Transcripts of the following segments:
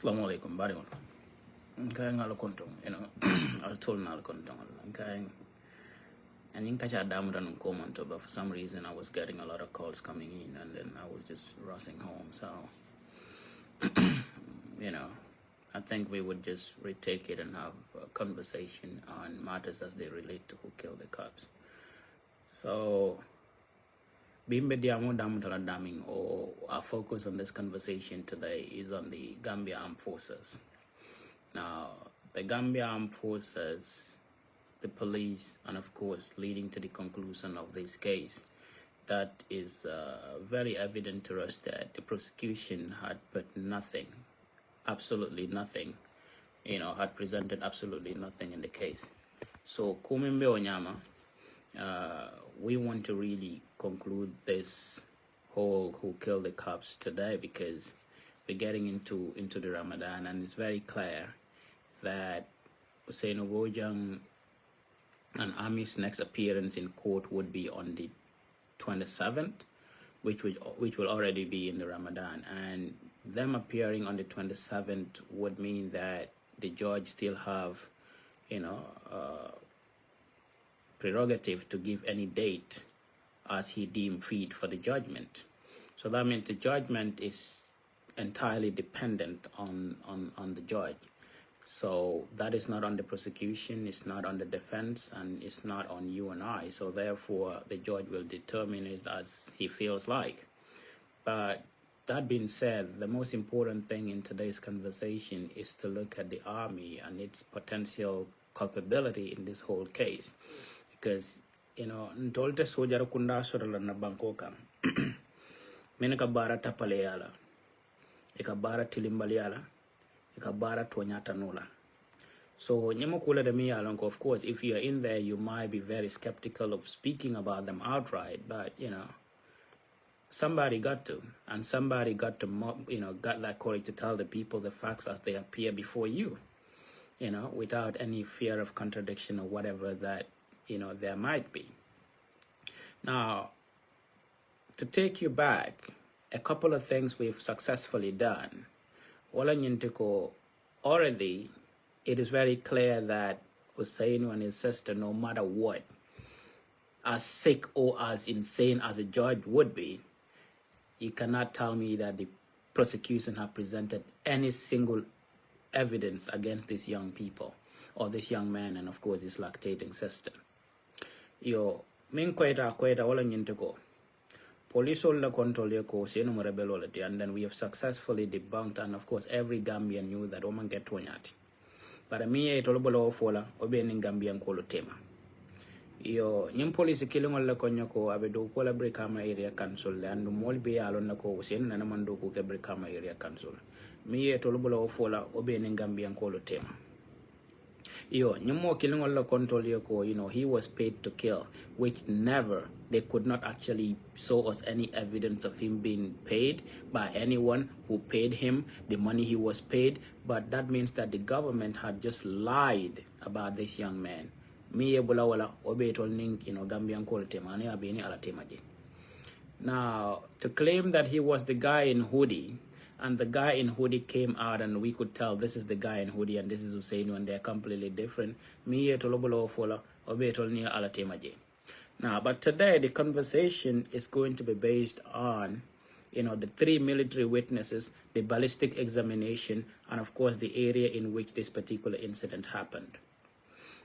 Assalamu alaikum, bari on. Kaya ngalo kontong, I was told ngalo kontong. Kaya, and in kacha damu dan komonto, but for some reason I was getting a lot of calls coming in, and then I was just rushing home. So, I think we would just retake it and have a conversation on matters as they relate to who killed the cops. So, Bimbe Diamo Damutala Daming, or our focus on this conversation today is on the Gambia Armed Forces. Now, the Gambia Armed Forces, the police, and of course, leading to the conclusion of this case, that is very evident to us that the prosecution had put nothing, absolutely nothing, had presented absolutely nothing in the case. So, Kumimbe Onyama, we want to really conclude this whole who killed the cops today, because we're getting into the Ramadan, and it's very clear that Hussein Obojang and Ami's next appearance in court would be on the 27th, which will already be in the Ramadan, and them appearing on the 27th would mean that the judge still have prerogative to give any date as he deemed fit for the judgment. So that means the judgment is entirely dependent on the judge. So that is not on the prosecution, it's not on the defense, and it's not on you and I. So therefore, the judge will determine it as he feels like. But that being said, the most important thing in today's conversation is to look at the army and its potential culpability in this whole case. Because, ntolte sojara kunda sorala na bankoka. Meneka bara tapale yala. Eka bara tilimbali yala. Eka bara tuanyata nula. So, nyemo kula de mi yalonko, of course, if you're in there, you might be very skeptical of speaking about them outright. But, somebody got to. And somebody got to, got that courage to tell the people the facts as they appear before you. Without any fear of contradiction or whatever that there might be. Now, to take you back, a couple of things we've successfully done. Already, it is very clear that Hussein and his sister, no matter what, as sick or as insane as a judge would be, you cannot tell me that the prosecution have presented any single evidence against these young people, or this young man, and of course his lactating sister. Min kweta wala nyinteko. Police all the control ko sino mo rebelolity, and then we have successfully debunked, and of course every Gambian knew that Oman get tonyati. Para miye itolobolo fola obe ni Gambian kolo tema. Nyim police killing all the konyako abedo kola Brikama area council, and mol be alon na ko sino na naman ke Brikama area council. Miye itolobolo fola obe ni Gambian kolo tema. Nyumo killing all the control he was paid to kill, which never, they could not actually show us any evidence of him being paid by anyone who paid him the money he was paid. But that means that the government had just lied about this young man. Now, to claim that he was the guy in hoodie, and the guy in hoodie came out and we could tell this is the guy in hoodie and this is Hussein, when they're completely different. Now, but today the conversation is going to be based on, the three military witnesses, the ballistic examination, and of course the area in which this particular incident happened.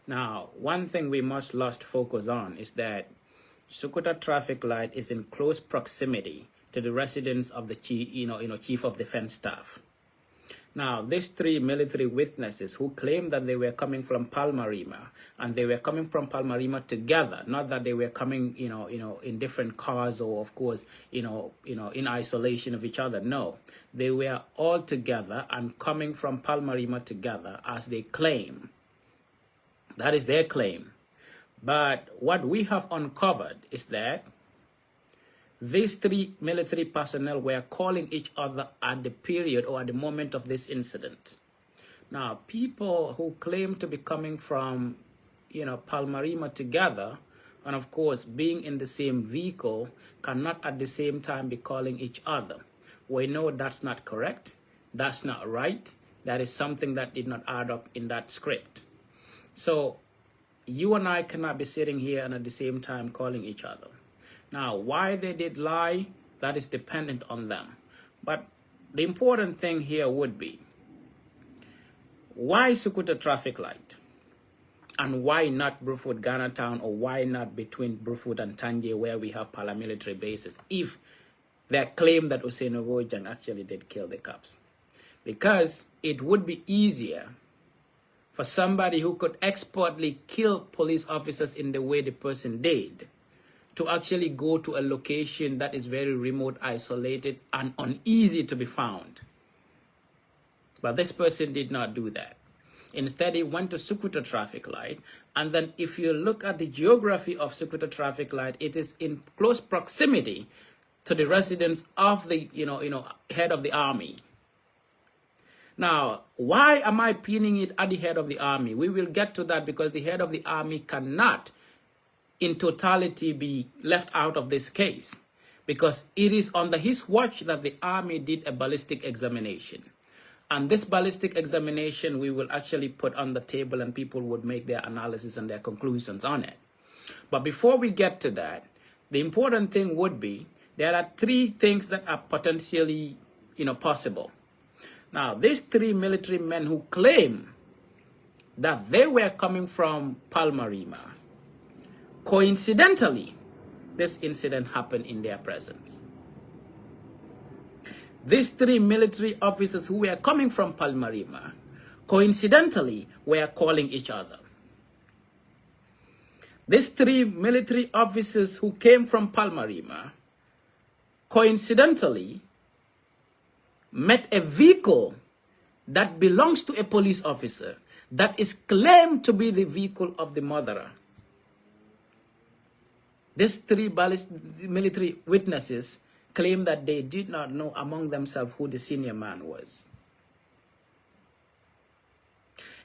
Now, one thing we must focus on is that Sukuta traffic light is in close proximity to the residence of the chief of defense staff. Now, these three military witnesses who claim that they were coming from Palmarima, and they were coming from Palmarima together, not that they were coming, in different cars or, of course, in isolation of each other. No, they were all together and coming from Palmarima together, as they claim. That is their claim. But what we have uncovered is that these three military personnel were calling each other at the period or at the moment of this incident. Now, people who claim to be coming from, Palmarima together, and of course being in the same vehicle, cannot at the same time be calling each other. We know that's not correct. That's not right. That is something that did not add up in that script. So you and I cannot be sitting here and at the same time calling each other. Now, why they did lie, that is dependent on them. But the important thing here would be, why Sukuta traffic light? And why not Brufut, Ghana Town, or why not between Brufut and Tanje, where we have paramilitary bases, if they claim that Usain Obojang actually did kill the cops? Because it would be easier for somebody who could expertly kill police officers in the way the person did to actually go to a location that is very remote, isolated, and uneasy to be found. But this person did not do that. Instead, he went to Sukuta traffic light. And then if you look at the geography of Sukuta traffic light, it is in close proximity to the residence of the head of the army. Now, why am I pinning it at the head of the army? We will get to that, because the head of the army cannot in totality be left out of this case, because it is under his watch that the army did a ballistic examination. And this ballistic examination we will actually put on the table, and people would make their analysis and their conclusions on it. But before we get to that, the important thing would be, there are three things that are potentially possible. Now, these three military men who claim that they were coming from Palmarima, coincidentally, this incident happened in their presence. These three military officers who were coming from Palmarima, coincidentally, were calling each other. These three military officers who came from Palmarima, coincidentally, met a vehicle that belongs to a police officer that is claimed to be the vehicle of the murderer. These three military witnesses claim that they did not know among themselves who the senior man was.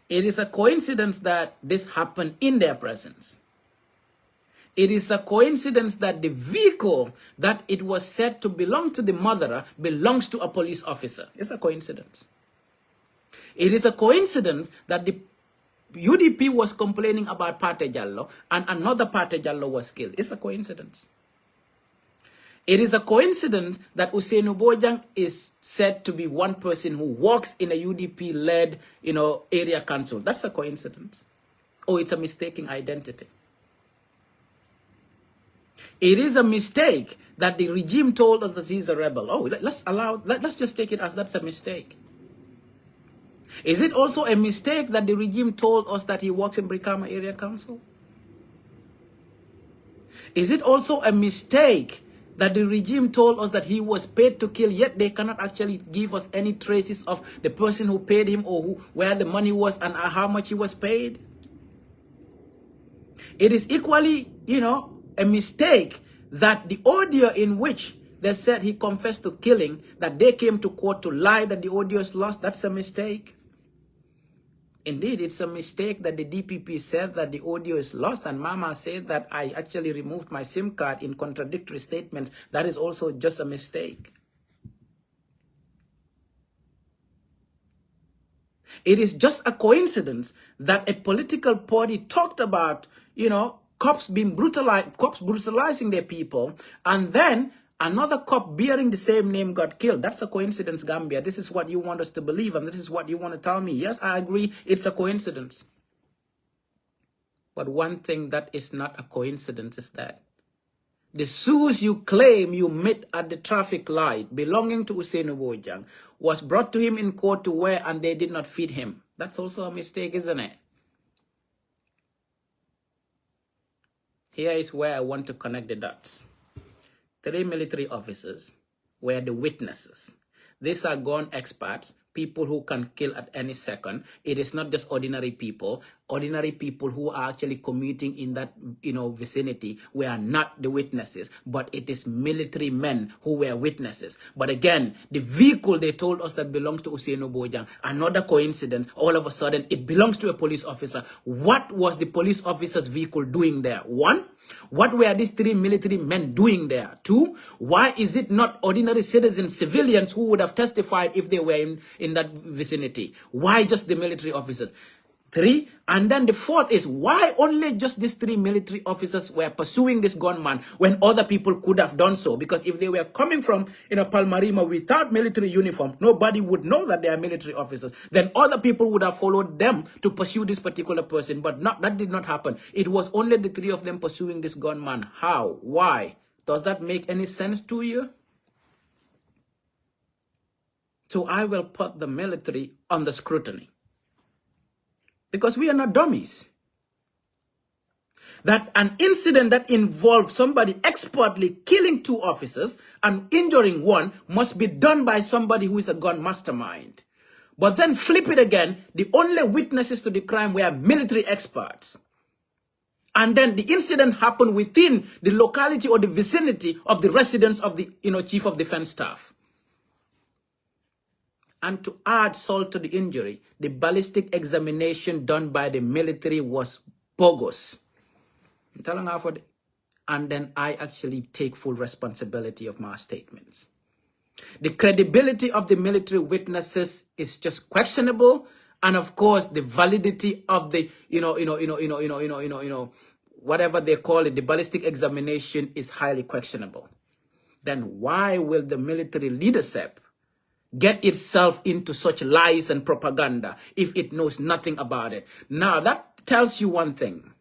It is a coincidence that this happened in their presence. It is a coincidence that the vehicle that it was said to belong to the murderer belongs to a police officer. It's a coincidence. It is a coincidence that the UDP was complaining about Pate Jallo and another Pate Jallo was killed. It's a coincidence. It is a coincidence that Usain Obojang is said to be one person who works in a UDP-led, area council. That's a coincidence. Or it's a mistaken identity. It is a mistake that the regime told us that he's a rebel. Oh, let's just take it as that's a mistake. Is it also a mistake that the regime told us that he works in Brikama Area Council? Is it also a mistake that the regime told us that he was paid to kill, yet they cannot actually give us any traces of the person who paid him, or where the money was and how much he was paid? It is equally, a mistake that the audio in which they said he confessed to killing, that they came to court to lie that the audio is lost. That's a mistake. Indeed, it's a mistake that the DPP said that the audio is lost, and Mama said that I actually removed my SIM card in contradictory statements. That is also just a mistake. It is just a coincidence that a political party talked about, cops being brutalizing their people, and then another cop bearing the same name got killed. That's a coincidence, Gambia. This is what you want us to believe, and this is what you want to tell me. Yes, I agree, it's a coincidence. But one thing that is not a coincidence is that the shoes you claim you met at the traffic light belonging to Usain Obojang was brought to him in court to wear, and they did not feed him. That's also a mistake, isn't it? Here is where I want to connect the dots. 3 military officers were the witnesses. These are gun experts, people who can kill at any second. It is not just ordinary people. ordinary people who are actually commuting in that, vicinity were not the witnesses, but it is military men who were witnesses. But again, the vehicle they told us that belongs to Usainu Bojang, another coincidence, all of a sudden it belongs to a police officer. What was the police officer's vehicle doing there? One, what were these 3 military men doing there? 2, why is it not ordinary citizens, civilians who would have testified if they were in that vicinity? Why just the military officers? 3, and then the 4th is, why only just these 3 military officers were pursuing this gunman when other people could have done so? Because if they were coming from Palmarima without military uniform, nobody would know that they are military officers. Then other people would have followed them to pursue this particular person, but that did not happen. It was only the 3 of them pursuing this gunman. How? Why? Does that make any sense to you? So I will put the military under scrutiny. Because we are not dummies. That an incident that involved somebody expertly killing 2 officers and injuring 1 must be done by somebody who is a gun mastermind. But then flip it again, the only witnesses to the crime were military experts. And then the incident happened within the locality or the vicinity of the residence of the chief of defense staff. And to add salt to the injury, the ballistic examination done by the military was bogus. And then I actually take full responsibility of my statements. The credibility of the military witnesses is just questionable. And of course, the validity of the, whatever they call it, the ballistic examination is highly questionable. Then why will the military leadership get itself into such lies and propaganda if it knows nothing about it? Now, that tells you one thing.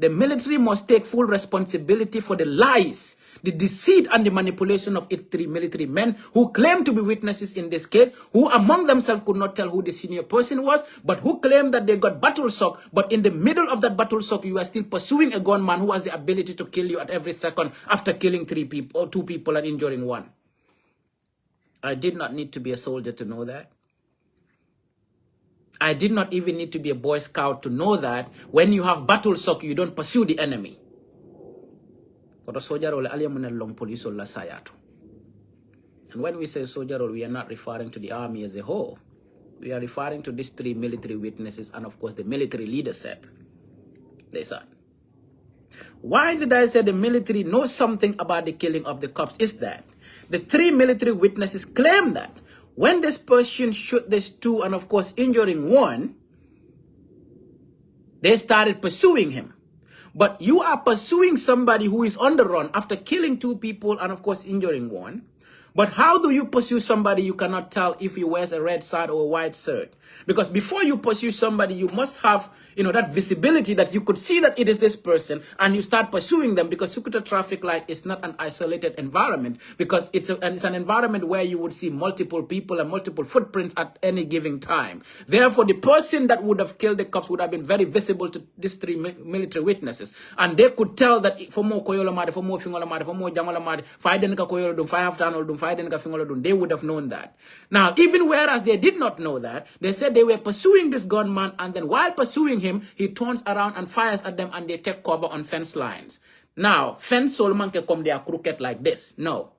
The military must take full responsibility for the lies, the deceit, and the manipulation of its 3 military men who claim to be witnesses in this case, who among themselves could not tell who the senior person was, but who claimed that they got battle shock. But in the middle of that battle shock, you are still pursuing a gunman who has the ability to kill you at every second after killing 3 people or 2 people and injuring 1. I did not need to be a soldier to know that. I did not even need to be a Boy Scout to know that when you have battle shock, you don't pursue the enemy. And when we say soldier role, we are not referring to the army as a whole. We are referring to these 3 military witnesses and, of course, the military leadership. They said. Why did I say the military knows something about the killing of the cops? Is that the 3 military witnesses claim that when this person shot these 2 and, of course, injuring 1, they started pursuing him. But you are pursuing somebody who is on the run after killing 2 people and, of course, injuring 1. But how do you pursue somebody you cannot tell if he wears a red shirt or a white shirt? Because before you pursue somebody, you must have, that visibility that you could see that it is this person, and you start pursuing them, because Sukuta traffic light is not an isolated environment, because it's an environment where you would see multiple people and multiple footprints at any given time. Therefore, the person that would have killed the cops would have been very visible to these 3 military witnesses, and they could tell that for more koyola made, for more fingola made, for more jangola made, they would have known that. Now, even whereas they did not know that, they said they were pursuing this gunman, and then while pursuing him, he turns around and fires at them, and they take cover on fence lines. Now, fence solman can come, they are crooked like this. No.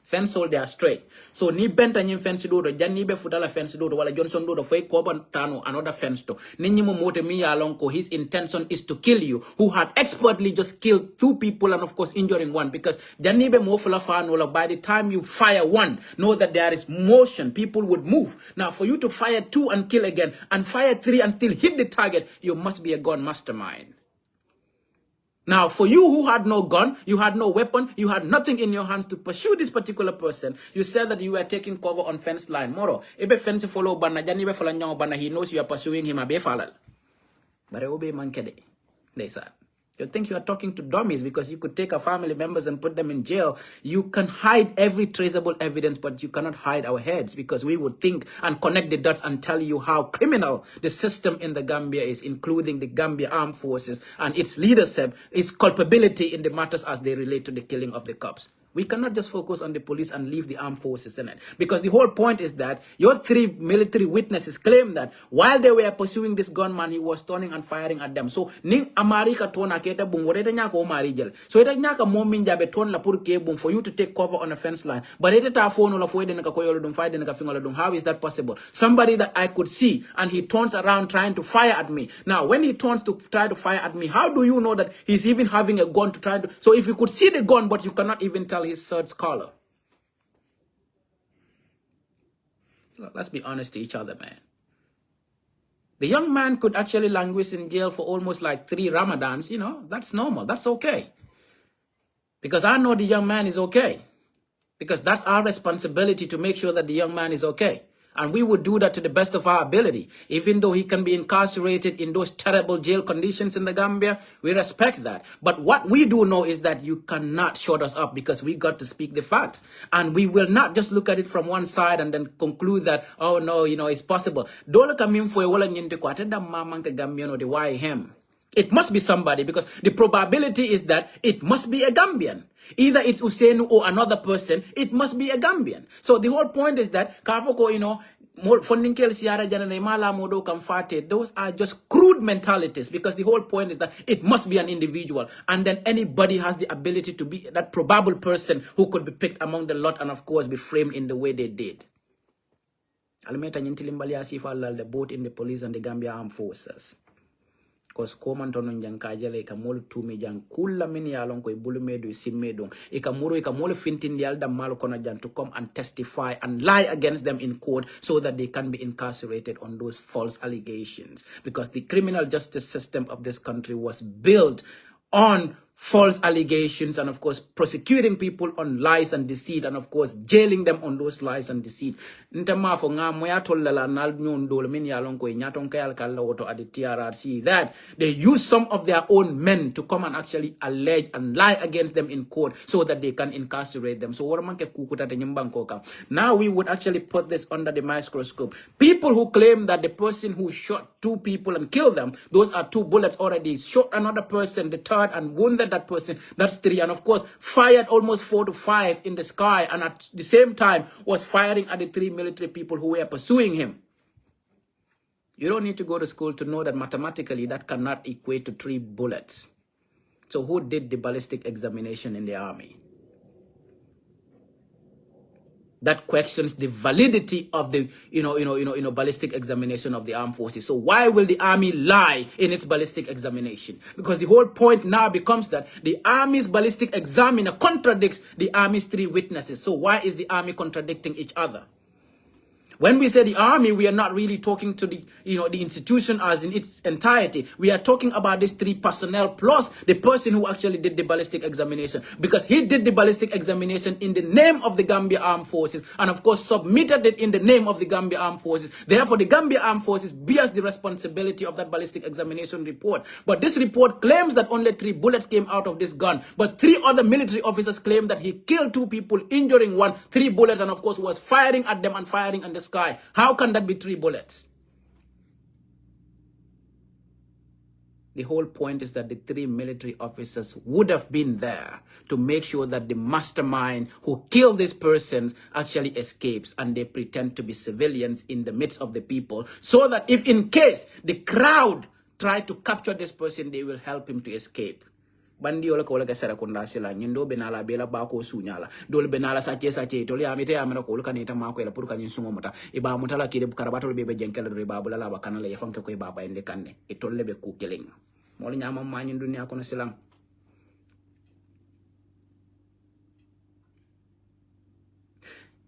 Fence sol, they are straight. So, ni benta nyim fence do, jan ni be futala fence do, wala Johnson do, fay koban tano, another fence do. Ni mo mote mi alonko, his intention is to kill you, who had expertly just killed 2 people and, of course, injuring 1. Because jan ni be mo fula fanola, by the time you fire 1, know that there is motion, people would move. Now, for you to fire 2 and kill again, and fire 3 and still hit the target, you must be a gun mastermind. Now, for you who had no gun, you had no weapon, you had nothing in your hands to pursue this particular person, you said that you were taking cover on fence line. Moro, ebe fence follow bana, jani be follow nyong bana, he knows you are pursuing him, abe falal. But obe mankede, they said. You think you are talking to dummies because you could take our family members and put them in jail. You can hide every traceable evidence, but you cannot hide our heads, because we would think and connect the dots and tell you how criminal the system in the Gambia is, including the Gambia Armed Forces and its leadership, its culpability in the matters as they relate to the killing of the cops. We cannot just focus on the police and leave the armed forces in it. Because the whole point is that your 3 military witnesses claim that while they were pursuing this gunman, he was turning and firing at them. So, ning America tona keta bung wore nyaka Omar jel. So ita nyaka momin jabe ton la pur ke bung for you to take cover on a fence line. But ita ta phone la foide naka koyolo dum faide naka fingola dum. How is that possible? Somebody that I could see and he turns around trying to fire at me. Now, when he turns to try to fire at me, how do you know that he's even having a gun to try to... So if you could see the gun, but you cannot even tell his shirt's color. Let's be honest to each other, man. The young man could actually languish in jail for almost like 3 Ramadans. You know, that's normal. That's okay. Because I know the young man is okay. Because that's our responsibility to make sure that the young man is okay. And we would do that to the best of our ability. Even though he can be incarcerated in those terrible jail conditions in the Gambia, we respect that. But what we do know is that you cannot shut us up because we got to speak the facts. And we will not just look at it from one side and then conclude that, oh no, you know, it's possible. Dole kamin fo wala nyinte ko atenda mama nke Gambian or the why him. It must be somebody because the probability is that it must be a Gambian. Either it's Usainu or another person, it must be a Gambian. So the whole point is that, Kafoko, you know, those are just crude mentalities because the whole point is that it must be an individual. And then anybody has the ability to be that probable person who could be picked among the lot and of course be framed in the way they did. Both in the police and the Gambia Armed Forces. Because komantono njankajale ikamolu tumi jan kula mini yalon ko ibulumedu isimedong ikamuru ikamolu fintin yalda malo kona jan to come and testify and lie against them in court so that they can be incarcerated on those false allegations. Because the criminal justice system of this country was built on false allegations and of course prosecuting people on lies and deceit and of course jailing them on those lies and deceit. Ntamafo nga moya tollala nal nyondol min yalon ko nyaton kayal kala woto at the TRRC that they use some of their own men to come and actually allege and lie against them in court so that they can incarcerate them. So waramanke kukuta te nyimbankoka. Now we would actually put this under the microscope. People who claim that the person who shot 2 people and killed them, those are 2 bullets already, shot another person, the 3rd, and wounded that person, that's 3, and of course fired almost 4 to 5 in the sky, and at the same time was firing at the 3 military people who were pursuing him. You don't need to go to school to know that mathematically that cannot equate to 3 bullets. So who did the ballistic examination in the army? That questions the validity of the ballistic examination of the armed forces. So why will the army lie in its ballistic examination? Because the whole point now becomes that the army's ballistic examiner contradicts the army's 3 witnesses. So why is the army contradicting each other? When we say the army, we are not really talking to the institution as in its entirety. We are talking about these 3 personnel plus the person who actually did the ballistic examination. Because he did the ballistic examination in the name of the Gambia Armed Forces and of course submitted it in the name of the Gambia Armed Forces. Therefore, the Gambia Armed Forces bears the responsibility of that ballistic examination report. But this report claims that only 3 bullets came out of this gun. But 3 other military officers claim that he killed 2 people, injuring 1, 3 bullets, and of course was firing at them and firing at the sky. How can that be 3 bullets? The whole point is that the 3 military officers would have been there to make sure that the mastermind who killed these persons actually escapes, and they pretend to be civilians in the midst of the people so that if in case the crowd try to capture this person, they will help him to escape. Bandi ola ko ka sara kunda sila nyindo benala bela ba ko sunyala dol benala sache to le amite amena ko kan ita ma ko la pour kan sungo mata e ba mutala ki de karabato be be jenkel re ba bula la ba kanala e fonke ko e baba ende kanne e tolle be ku keleng mo le nyama ma nyindu ni akono silang.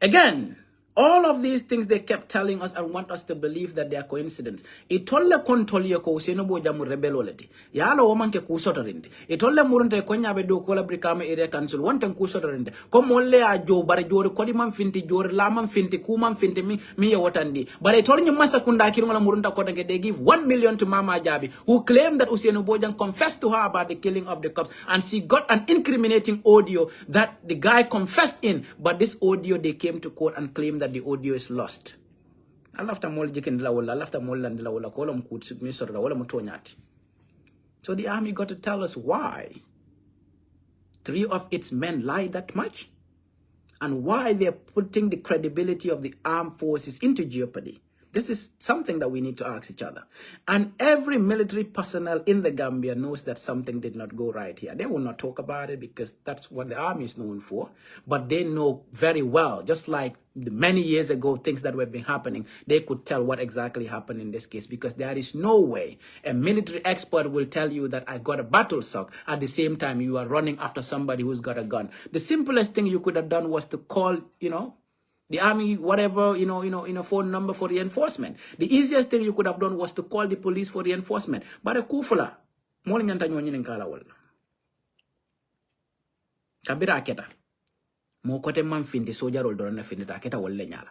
Again, all of these things they kept telling us and want us to believe that they are coincidence. Itolle kontoliyo ko useno bo jamu rebeloleti. Yala womanke kusotorinde. Itolle murunte konya be do kola brikame area council wonten kusotorinde. Ko molle a jo bare jori kodi man finti jori la man finti ku man finti mi ya wotandi. Bare itolle nyumasa kunda kirunga murunta kodange they give 1 million to Mama Jabi who claimed that Usainu Bojang confessed to her about the killing of the cops, and she got an incriminating audio that the guy confessed in, but this audio they came to court and claimed that the audio is lost. So the army got to tell us why 3 of its men lied that much. and why they're putting the credibility of the armed forces into jeopardy. This is something that we need to ask each other. And every military personnel in the Gambia knows that something did not go right here. They will not talk about it because that's what the army is known for. But they know very well, just like many years ago, things that were been happening, they could tell what exactly happened in this case, because there is no way a military expert will tell you that I got a battle sock. At the same time, you are running after somebody who's got a gun. The simplest thing you could have done was to call, the army, whatever, phone number for reinforcement. The easiest thing you could have done was to call the police for reinforcement. But a kufula, morning and tanyo kala wala. Kabira aketa. Mo kote man findi soja rol dorana findi aketa wala nyala.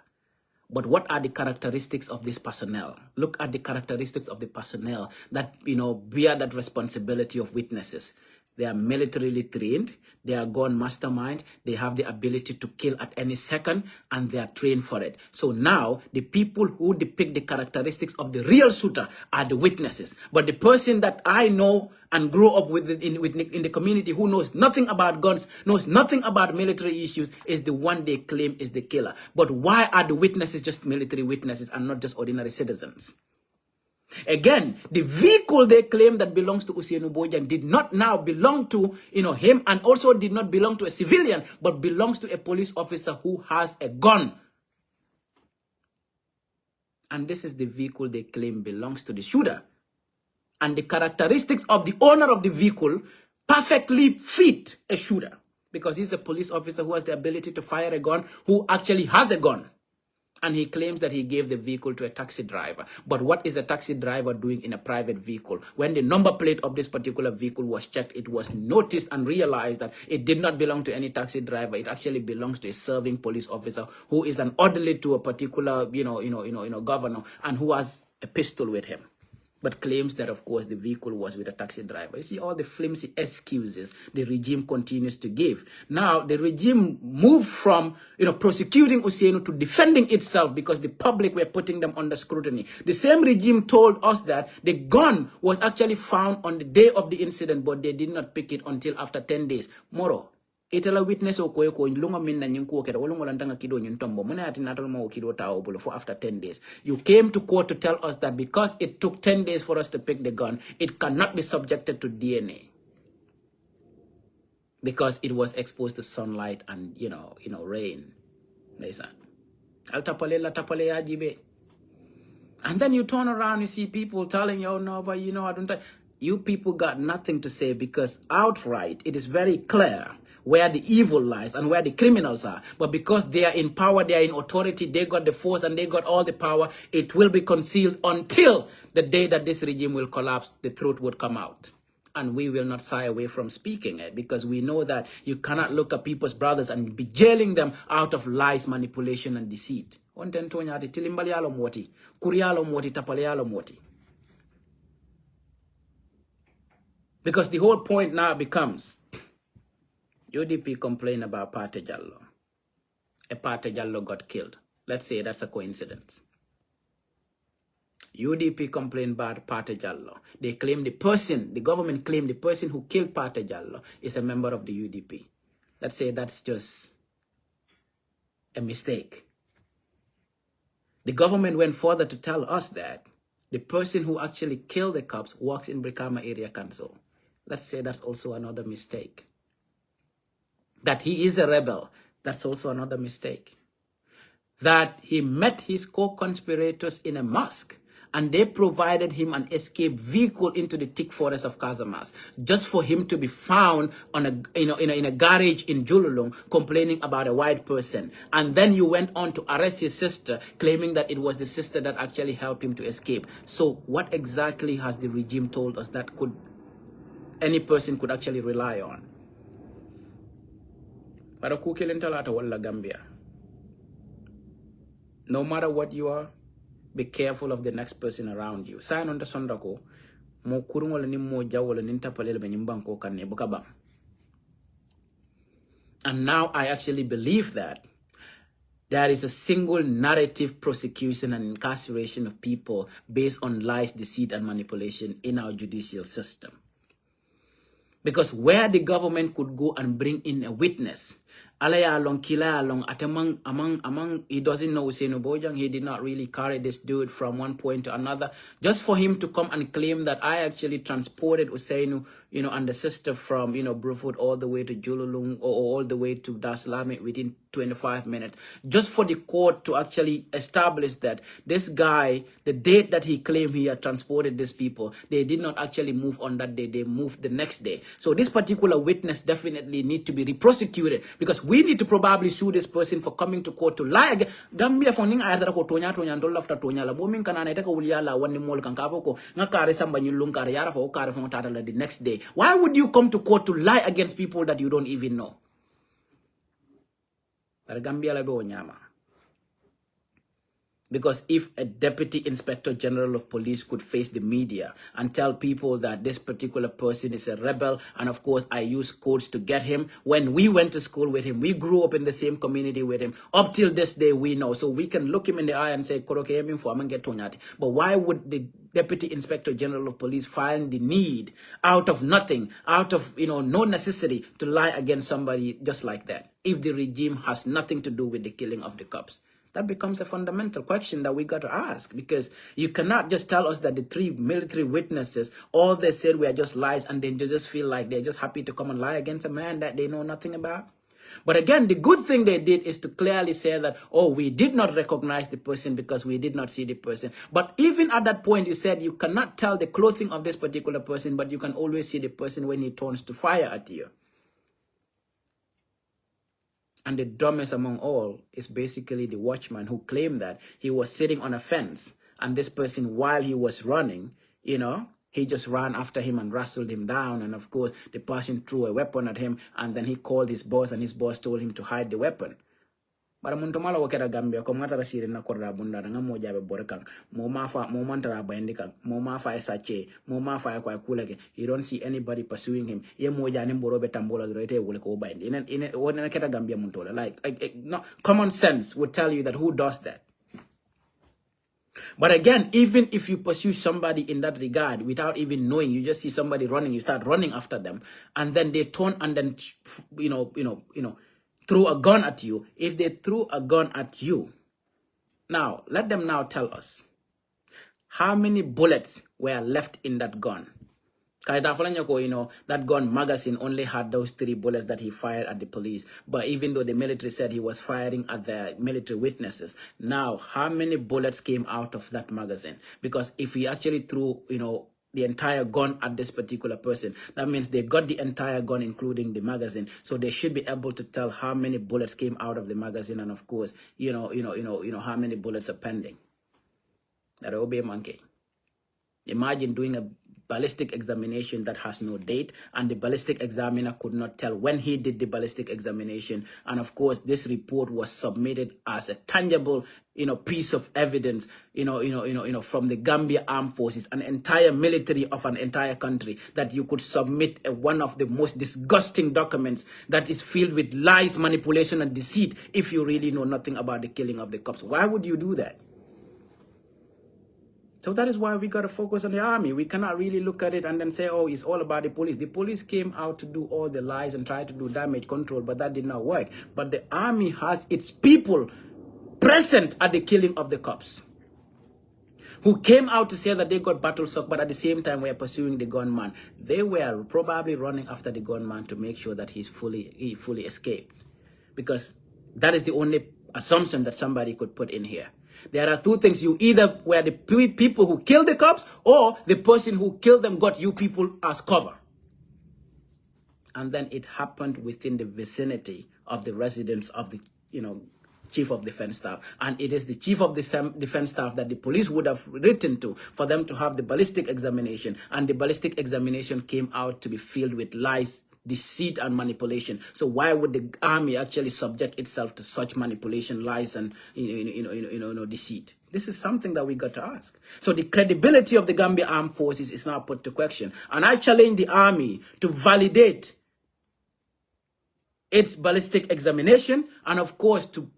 But what are the characteristics of this personnel? Look at the characteristics of the personnel that, bear that responsibility of witnesses. They are militarily trained. They are gun masterminds. They have the ability to kill at any second, and they are trained for it. So now, the people who depict the characteristics of the real shooter are the witnesses. But the person that I know and grew up with in the community who knows nothing about guns, knows nothing about military issues, is the one they claim is the killer. But why are the witnesses just military witnesses and not just ordinary citizens? Again, the vehicle they claim that belongs to Usainu Bojang did not now belong to him, and also did not belong to a civilian, but belongs to a police officer who has a gun. And this is the vehicle they claim belongs to the shooter. And the characteristics of the owner of the vehicle perfectly fit a shooter, because he's a police officer who has the ability to fire a gun, who actually has a gun. And he claims that he gave the vehicle to a taxi driver. But what is a taxi driver doing in a private vehicle? When the number plate of this particular vehicle was checked, it was noticed and realized that it did not belong to any taxi driver. It actually belongs to a serving police officer who is an orderly to a particular, governor, and who has a pistol with him, but claims that, of course, the vehicle was with a taxi driver. You see all the flimsy excuses the regime continues to give. Now, the regime moved from, prosecuting Usainu to defending itself because the public were putting them under scrutiny. The same regime told us that the gun was actually found on the day of the incident, but they did not pick it until after 10 days. Moro, itala witness o koyo ko lunga minna nyinko kera wala ngolantanga kido nyintombo muna ati natal ma kido tawo bulo for after 10 days. You came to court to tell us that because it took 10 days for us to pick the gun, it cannot be subjected to DNA because it was exposed to sunlight and rain. Listen, tapale ajibe. And then you turn around, you see people telling you, oh no, but I don't. You people got nothing to say, because outright it is very clear where the evil lies and where the criminals are. But because they are in power, they are in authority, they got the force and they got all the power, it will be concealed until the day that this regime will collapse, the truth would come out. And we will not shy away from speaking it, because we know that you cannot look at people's brothers and be jailing them out of lies, manipulation, and deceit. Because the whole point now becomes, UDP complained about Pate Jallo. A Pate Jallo got killed. Let's say that's a coincidence. UDP complained about Pate Jallo. They claim the government claimed the person who killed Pate Jallo is a member of the UDP. Let's say that's just a mistake. The government went further to tell us that the person who actually killed the cops works in Brikama Area Council. Let's say that's also another mistake. That he is a rebel, that's also another mistake. That he met his co-conspirators in a mosque and they provided him an escape vehicle into the thick forest of Casamas, just for him to be found on in a garage in Jululung complaining about a white person. And then you went on to arrest his sister, claiming that it was the sister that actually helped him to escape. So what exactly has the regime told us that any person could actually rely on? Gambia. No matter what you are, be careful of the next person around you. Sign on the sondako, mo kurungol ni mo jawol ni ntapalele be nyimbanko kanne bukaba. And now I actually believe that there is a single narrative prosecution and incarceration of people based on lies, deceit, and manipulation in our judicial system. Because where the government could go and bring in a witness Alaya long kila long at among he doesn't know Usainu Bojang. He did not really carry this dude from one point to another. Just for him to come and claim that I actually transported Usainu, and the sister from, Brufut all the way to Jululung or all the way to Daslame within 25 minutes. Just for the court to actually establish that this guy, the date that he claimed he had transported these people, they did not actually move on that day. They moved the next day. So this particular witness definitely need to be prosecuted, because we need to probably sue this person for coming to court to lie. Gambia fonding ayatara ko tonya ndol lafta tonya la momin kana na itaka ulia la wani mol kan kapo ko ngakare samba nyulung kare yara fa kare fa tata la the next day. Why would you come to court to lie against people that you don't even know? But Gambia la be onyama. Because if a deputy inspector general of police could face the media and tell people that this particular person is a rebel, and of course I use codes to get him, when we went to school with him, we grew up in the same community with him, up till this day we know. So we can look him in the eye and say, but why would the deputy inspector general of police find the need out of nothing, out of no necessity to lie against somebody just like that, if the regime has nothing to do with the killing of the cops? That becomes a fundamental question that we got to ask, because you cannot just tell us that the 3 military witnesses, all they said were just lies, and then they just feel like they're just happy to come and lie against a man that they know nothing about. But again, the good thing they did is to clearly say that, oh, we did not recognize the person because we did not see the person. But even at that point, you said you cannot tell the clothing of this particular person, but you can always see the person when he turns to fire at you. And the dumbest among all is basically the watchman, who claimed that he was sitting on a fence, and this person, while he was running, he just ran after him and wrestled him down. And of course, the person threw a weapon at him, and then he called his boss, and his boss told him to hide the weapon. Bara muntu mala wakera Gambia ko mata rasire na korda bunda nga moja be borkan mo mantara bayindika mo mafa esache mo mafa kwa kulake. You don't see anybody pursuing him. Ye moja ni mborobe tambola droite wole ko bayindi in wona keta Gambia muntola, like no common sense would tell you that who does that. But again, even if you pursue somebody in that regard without even knowing, you just see somebody running, you start running after them, and then they turn and then threw a gun at you. If they threw a gun at you, now let them now tell us how many bullets were left in that gun. That gun magazine only had those 3 bullets that he fired at the police. But even though the military said he was firing at the military witnesses, now how many bullets came out of that magazine? Because if he actually threw, the entire gun at this particular person, that means they got the entire gun, including the magazine. So they should be able to tell how many bullets came out of the magazine, and of course, how many bullets are pending. That will be a monkey. Imagine doing a ballistic examination that has no date, and the ballistic examiner could not tell when he did the ballistic examination. And of course, this report was submitted as a tangible, piece of evidence, from the Gambia Armed Forces, an entire military of an entire country, that you could submit one of the most disgusting documents that is filled with lies, manipulation, and deceit if you really know nothing about the killing of the cops. Why would you do that? So that is why we got to focus on the army. We cannot really look at it and then say, oh, it's all about the police. The police came out to do all the lies and try to do damage control, but that did not work. But the army has its people present at the killing of the cops, who came out to say that they got battle shock, but at the same time were pursuing the gunman. They were probably running after the gunman to make sure that he fully escaped. Because that is the only assumption that somebody could put in here. There are 2 things. You either were the people who killed the cops, or the person who killed them got you people as cover. And then it happened within the vicinity of the residence of the, chief of defense staff. And it is the chief of the defense staff that the police would have written to for them to have the ballistic examination. And the ballistic examination came out to be filled with lies, deceit, and manipulation. So why would the army actually subject itself to such manipulation, lies, and deceit? This is something that we got to ask. So the credibility of the Gambia Armed Forces is now put to question. And I challenge the army to validate its ballistic examination, and of course to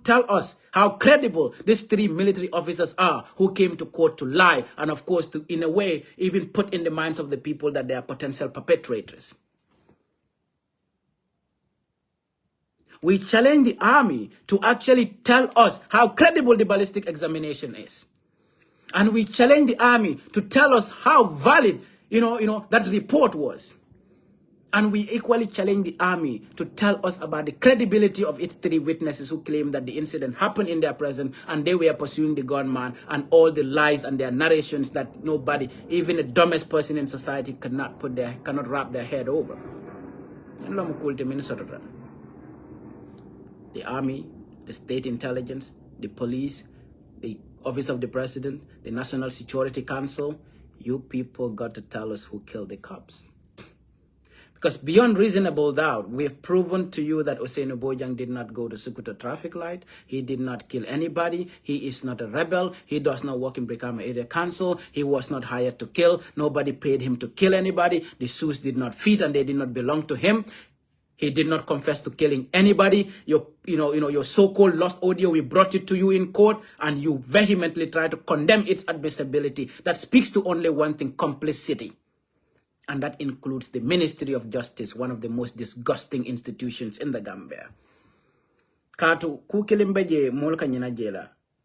tell us how credible these 3 military officers are who came to court to lie, and of course to, in a way, even put in the minds of the people that they are potential perpetrators. We challenge the army to actually tell us how credible the ballistic examination is. And we challenge the army to tell us how valid, that report was. And we equally challenge the army to tell us about the credibility of its 3 witnesses who claim that the incident happened in their presence and they were pursuing the gunman, and all the lies and their narrations that nobody, even the dumbest person in society, cannot wrap their head over. The army, the state intelligence, the police, the office of the president, the National Security Council, you people got to tell us who killed the cops. Because beyond reasonable doubt, we have proven to you that Ousainou Bojang did not go to Sukuta traffic light. He did not kill anybody. He is not a rebel. He does not work in Brikama Area Council. He was not hired to kill. Nobody paid him to kill anybody. The shoes did not fit and they did not belong to him. He did not confess to killing anybody. Your so-called lost audio, we brought it to you in court and you vehemently try to condemn its admissibility. That speaks to only one thing: complicity. And that includes the Ministry of Justice, one of the most disgusting institutions in the Gambia.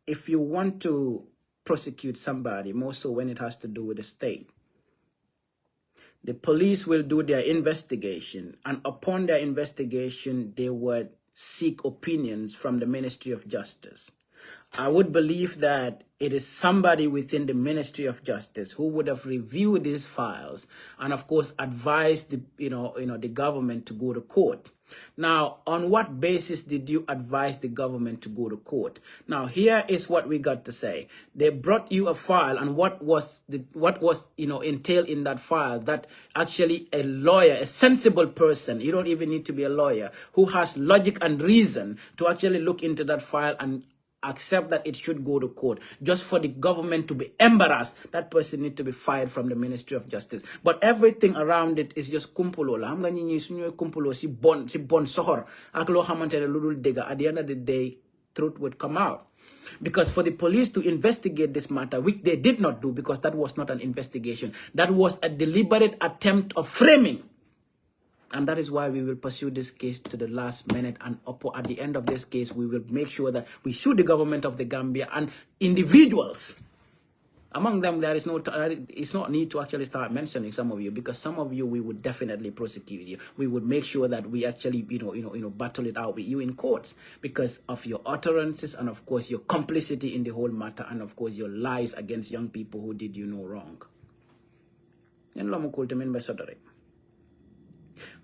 If you want to prosecute somebody, more so when it has to do with the state, the police will do their investigation, and upon their investigation, they would seek opinions from the Ministry of Justice. I would believe that it is somebody within the Ministry of Justice who would have reviewed these files and, of course, advised the government to go to court. Now, on what basis did you advise the government to go to court? Now, here is what we got to say. They brought you a file, and what was entailed in that file, that actually a lawyer, a sensible person, you don't even need to be a lawyer, who has logic and reason to actually look into that file and accept that it should go to court. Just for the government to be embarrassed, that person needs to be fired from the Ministry of Justice. But everything around it is just kumpulo la. Hamga nyinyi sunyo kumpulo si bon sohor. Aklo hamantene ludul dega. At the end of the day, truth would come out. Because for the police to investigate this matter, which they did not do, because that was not an investigation, that was a deliberate attempt of framing. And that is why we will pursue this case to the last minute. And at the end of this case, we will make sure that we sue the government of the Gambia and individuals. Among them, there is it's not need to actually start mentioning some of you, because some of you, we would definitely prosecute you. We would make sure that we actually, battle it out with you in courts because of your utterances and, of course, your complicity in the whole matter and, of course, your lies against young people who did you no wrong.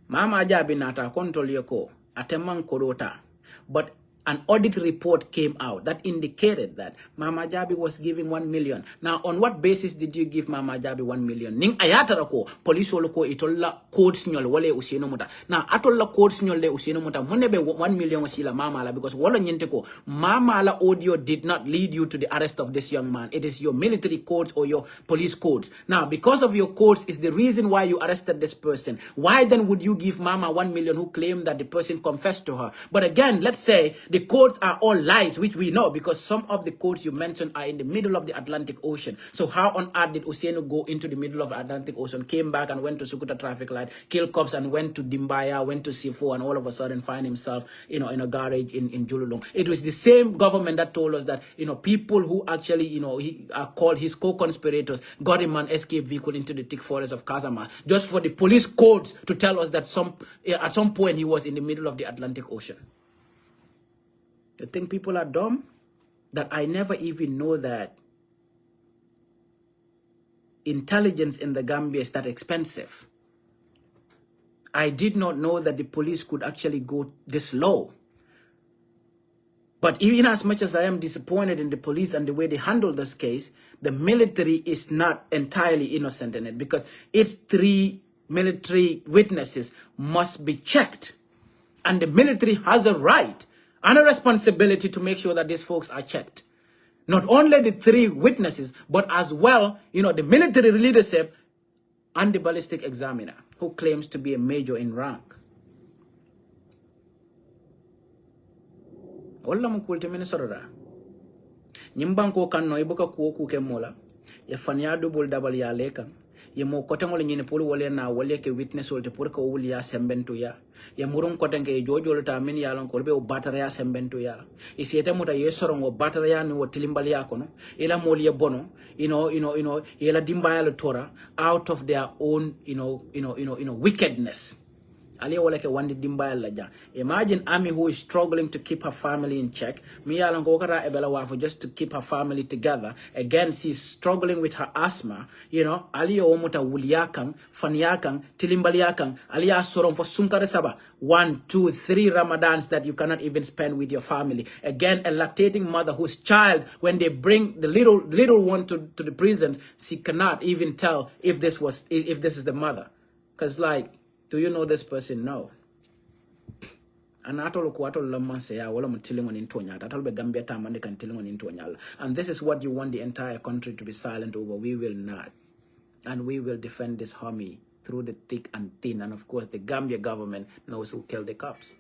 Mama Jabi nata control yoko atemang korota, but an audit report came out that indicated that Mama Jabi was giving 1 million. Now, on what basis did you give Mama Jabi 1 million? Ning ayata rako police woloko itolla codes nyol wale usino muta. Now, atolla codes nyol le usino muta munebe 1 million wasila Mama la, because wala nyente ko Mama la audio did not lead you to the arrest of this young man. It is your military codes or your police codes. Now, because of your codes is the reason why you arrested this person. Why then would you give Mama 1 million who claimed that the person confessed to her? But again, let's say the codes are all lies, which we know, because some of the codes you mentioned are in the middle of the Atlantic Ocean. So how on earth did Ousainou go into the middle of the Atlantic Ocean, came back and went to Sukuta traffic light, killed cops and went to Dimbaya, went to Sifo, and all of a sudden find himself, in a garage in Jululung? It was the same government that told us that, people who actually, he are called his co-conspirators, got him an escape vehicle into the thick forest of Kazama, just for the police codes to tell us that at some point he was in the middle of the Atlantic Ocean. You think people are dumb? That I never even know that intelligence in the Gambia is that expensive. I did not know that the police could actually go this low. But even as much as I am disappointed in the police and the way they handled this case, the military is not entirely innocent in it, because its 3 military witnesses must be checked. And the military has a right and a responsibility to make sure that these folks are checked. Not only the 3 witnesses, but as well, the military leadership and the ballistic examiner, who claims to be a major in rank. Wala mo kulte Minnesota. Nyimbanko kanno ibuka kuoku ke mola. Ya fanyadu bol dabal ya lekang. ye mo kotengol nyine pol wole na wole ke witness wolte pour ko wuli ya sembentu ya ye murum kotenge jojo ta min ya lon ko be o batara ya sembentu ya isiete muta ye sorongo batara ya ni wo tilimbali ya kono ila moli ye bono yela dimba ya tora out of their own wickedness. Imagine Ami who is struggling to keep her family in check. Just to keep her family together. Again, she's struggling with her asthma. Aliyo omuta wuliakang, faniakang, tilimbaliakang, aliya sorom for sunkare saba. 1, 2, 3 Ramadans that you cannot even spend with your family. Again, a lactating mother whose child, when they bring the little one to the prisons, she cannot even tell if this is the mother. Because do you know this person? No. And this is what you want the entire country to be silent over. We will not. And we will defend this homie through the thick and thin. And of course, the Gambia government knows who killed the cops.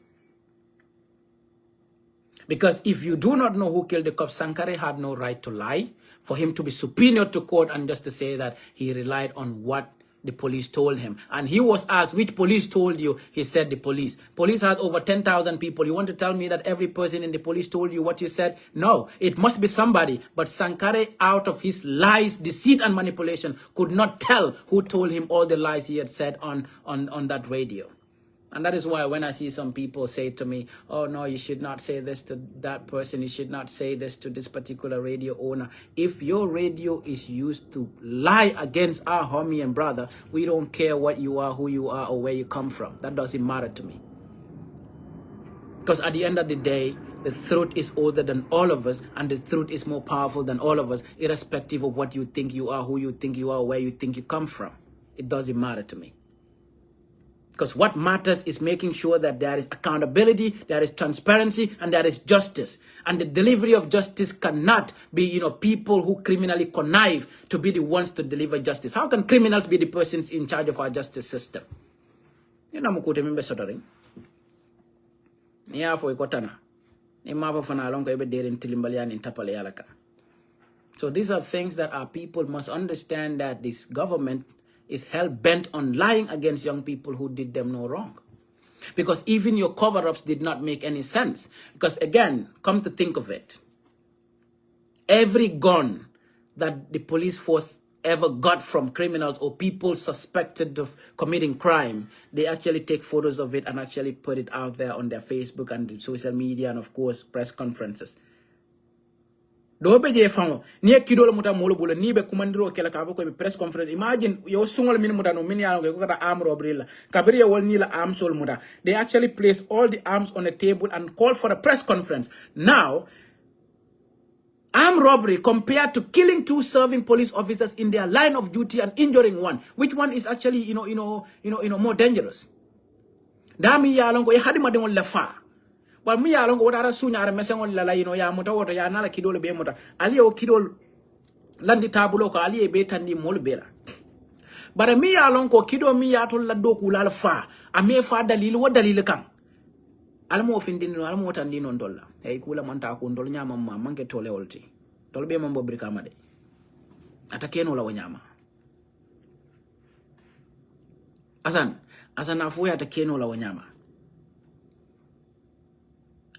Because if you do not know who killed the cops, Sankare had no right to lie. For him to be subpoenaed to court and just to say that he relied on what the police told him. And he was asked, which police told you? He said the police. Police had over 10,000 people. You want to tell me that every person in the police told you what you said? No, it must be somebody. But Sankare, out of his lies, deceit, and manipulation, could not tell who told him all the lies he had said on that radio. And that is why when I see some people say to me, oh no, you should not say this to that person, you should not say this to this particular radio owner. If your radio is used to lie against our homie and brother, we don't care what you are, who you are, or where you come from. That doesn't matter to me. Because at the end of the day, the truth is older than all of us, and the truth is more powerful than all of us, irrespective of what you think you are, who you think you are, where you think you come from. It doesn't matter to me. Because what matters is making sure that there is accountability, there is transparency, and there is justice. And the delivery of justice cannot be, people who criminally connive to be the ones to deliver justice. How can criminals be the persons in charge of our justice system? So these are things that our people must understand, that this government is hell-bent on lying against young people who did them no wrong. Because even your cover-ups did not make any sense. Because again, come to think of it, every gun that the police force ever got from criminals or people suspected of committing crime, they actually take photos of it and actually put it out there on their Facebook and social media and of course press conferences. Do be je fango ni kidolo muta molo bolo ni be kumandiro kala ka ko be press conference. Imagine yo sungol min muta no min ya ko kata arm robbery la kabiri ya wol ni la arm sol muta. They actually place all the arms on a table and call for a press conference. Now armed robbery compared to killing 2 serving police officers in their line of duty and injuring 1, which one is actually more dangerous? Dami ya longo e hadima de won la fa. But me along what are soon are messing on la ya motor ya nala kidol be mota ali o kidol landi tabulo ko ali e betandi molbera. But me along ko kido mi ya to la doku la fa ame fa dalil wo dalil kan almo findino almo tandino dolla e kula manta ko ndol nyama ma manke tole olti tol be mambo brika made atakeno la wanyama asan afu ya atakeno la wanyama.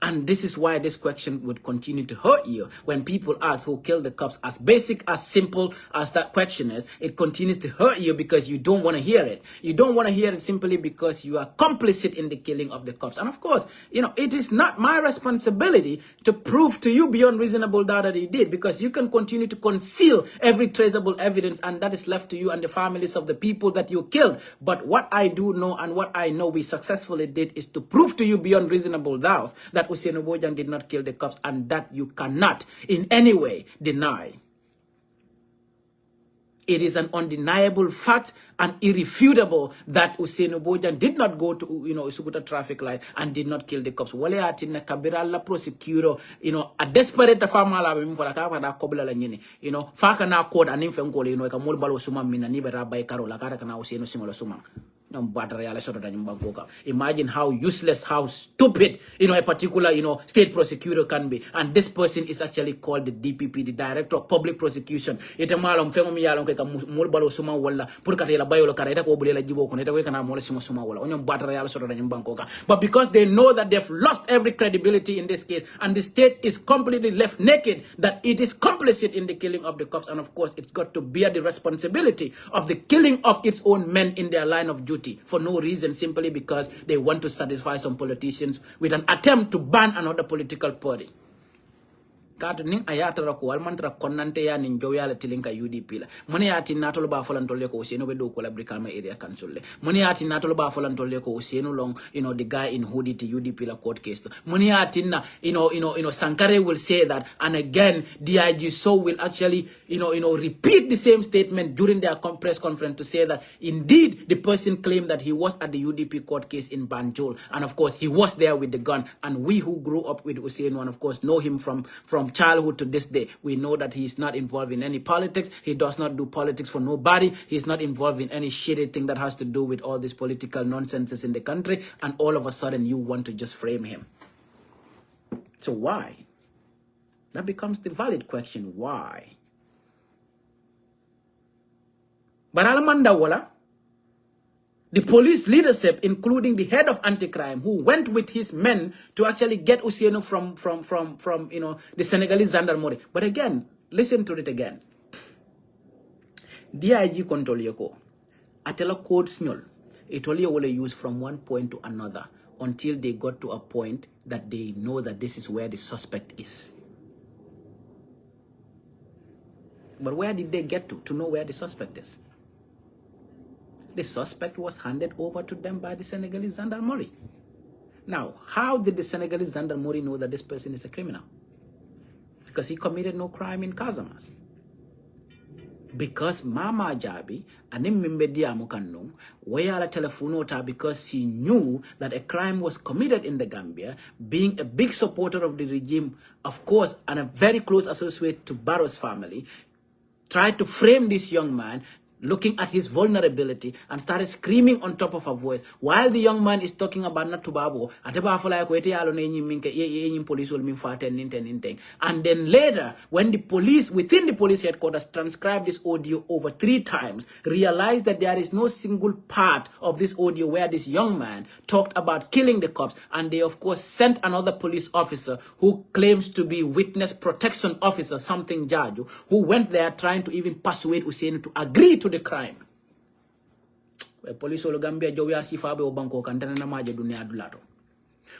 And this is why this question would continue to hurt you when people ask who killed the cops. As basic, as simple as that question is, it continues to hurt you because you don't want to hear it. You don't want to hear it simply because you are complicit in the killing of the cops. And of course, it is not my responsibility to prove to you beyond reasonable doubt that he did, because you can continue to conceal every traceable evidence, and that is left to you and the families of the people that you killed. But what I do know, and what I know we successfully did, is to prove to you beyond reasonable doubt that Hussein Obojang did not kill the cops, and that you cannot in any way deny. It is an undeniable fact and irrefutable that Hussein Obojang did not go to, Sukuta traffic light and did not kill the cops. Wale atina kabira la prosecutor, a desperate fama la bimfola kapa na kobla la nyini, faka na code anim fengole, ka molbalo suma mina ni bera bay karo la kara kana Hussein sima la suma. Imagine how useless, how stupid, a particular, state prosecutor can be. And this person is actually called the DPP, the Director of Public Prosecution. Ite malom fengo mi yalon ke ka mulbalo suma wala pour kata la bayolo kara ita ko bulela jibo ko ita ko kana mole suma wala onyom batara yala soto danyum banko ka. But because they know that they've lost every credibility in this case, and the state is completely left naked, that it is complicit in the killing of the cops, and of course it's got to bear the responsibility of the killing of its own men in their line of duty for no reason, simply because they want to satisfy some politicians with an attempt to ban another political party. Katu ning ayatara ko almantra konnante ya nin jowyala tilinka UDP la moni yati natolo ba folantolle ko useno be do ko labrikama area council le moni yati natolo ba folantolle ko useno long the guy in hoodie to UDP la court case moni yati na Sankare will say that, and again DIG so will actually repeat the same statement during their press conference to say that indeed the person claimed that he was at the UDP court case in Banjul, and of course he was there with the gun, and we who grew up with Useno and of course know him from childhood to this day, we know that he's not involved in any politics. He does not do politics for nobody. He's not involved in any shitty thing that has to do with all these political nonsenses in the country, and all of a sudden you want to just frame him. So why? That becomes the valid question. Why? But Alamanda Wala, the police leadership, including the head of anti-crime, who went with his men to actually get Usieno from the Senegalese gendarmerie. But again, listen to it again. DIG control yoko. Atela code snol. It only will use from one point to another until they got to a point that they know that this is where the suspect is. But where did they get to know where the suspect is? The suspect was handed over to them by the Senegalese gendarmerie. Now, how did the Senegalese gendarmerie know that this person is a criminal? Because he committed no crime in Casamance. Because Mama Jabi, anim mimbedia mukannung, wayala telefonota, because he knew that a crime was committed in the Gambia, being a big supporter of the regime, of course, and a very close associate to Barrow's family, tried to frame this young man, looking at his vulnerability, and started screaming on top of her voice while the young man is talking about not to babo. And then later, when the police within the police headquarters transcribed this audio over 3 times, realized that there is no single part of this audio where this young man talked about killing the cops, and they of course sent another police officer who claims to be witness protection officer, something Jaju, who went there trying to even persuade Hussein to agree to the crime. Police olo Gambia jowi asifa be obanko kantana na maje dunia adulato.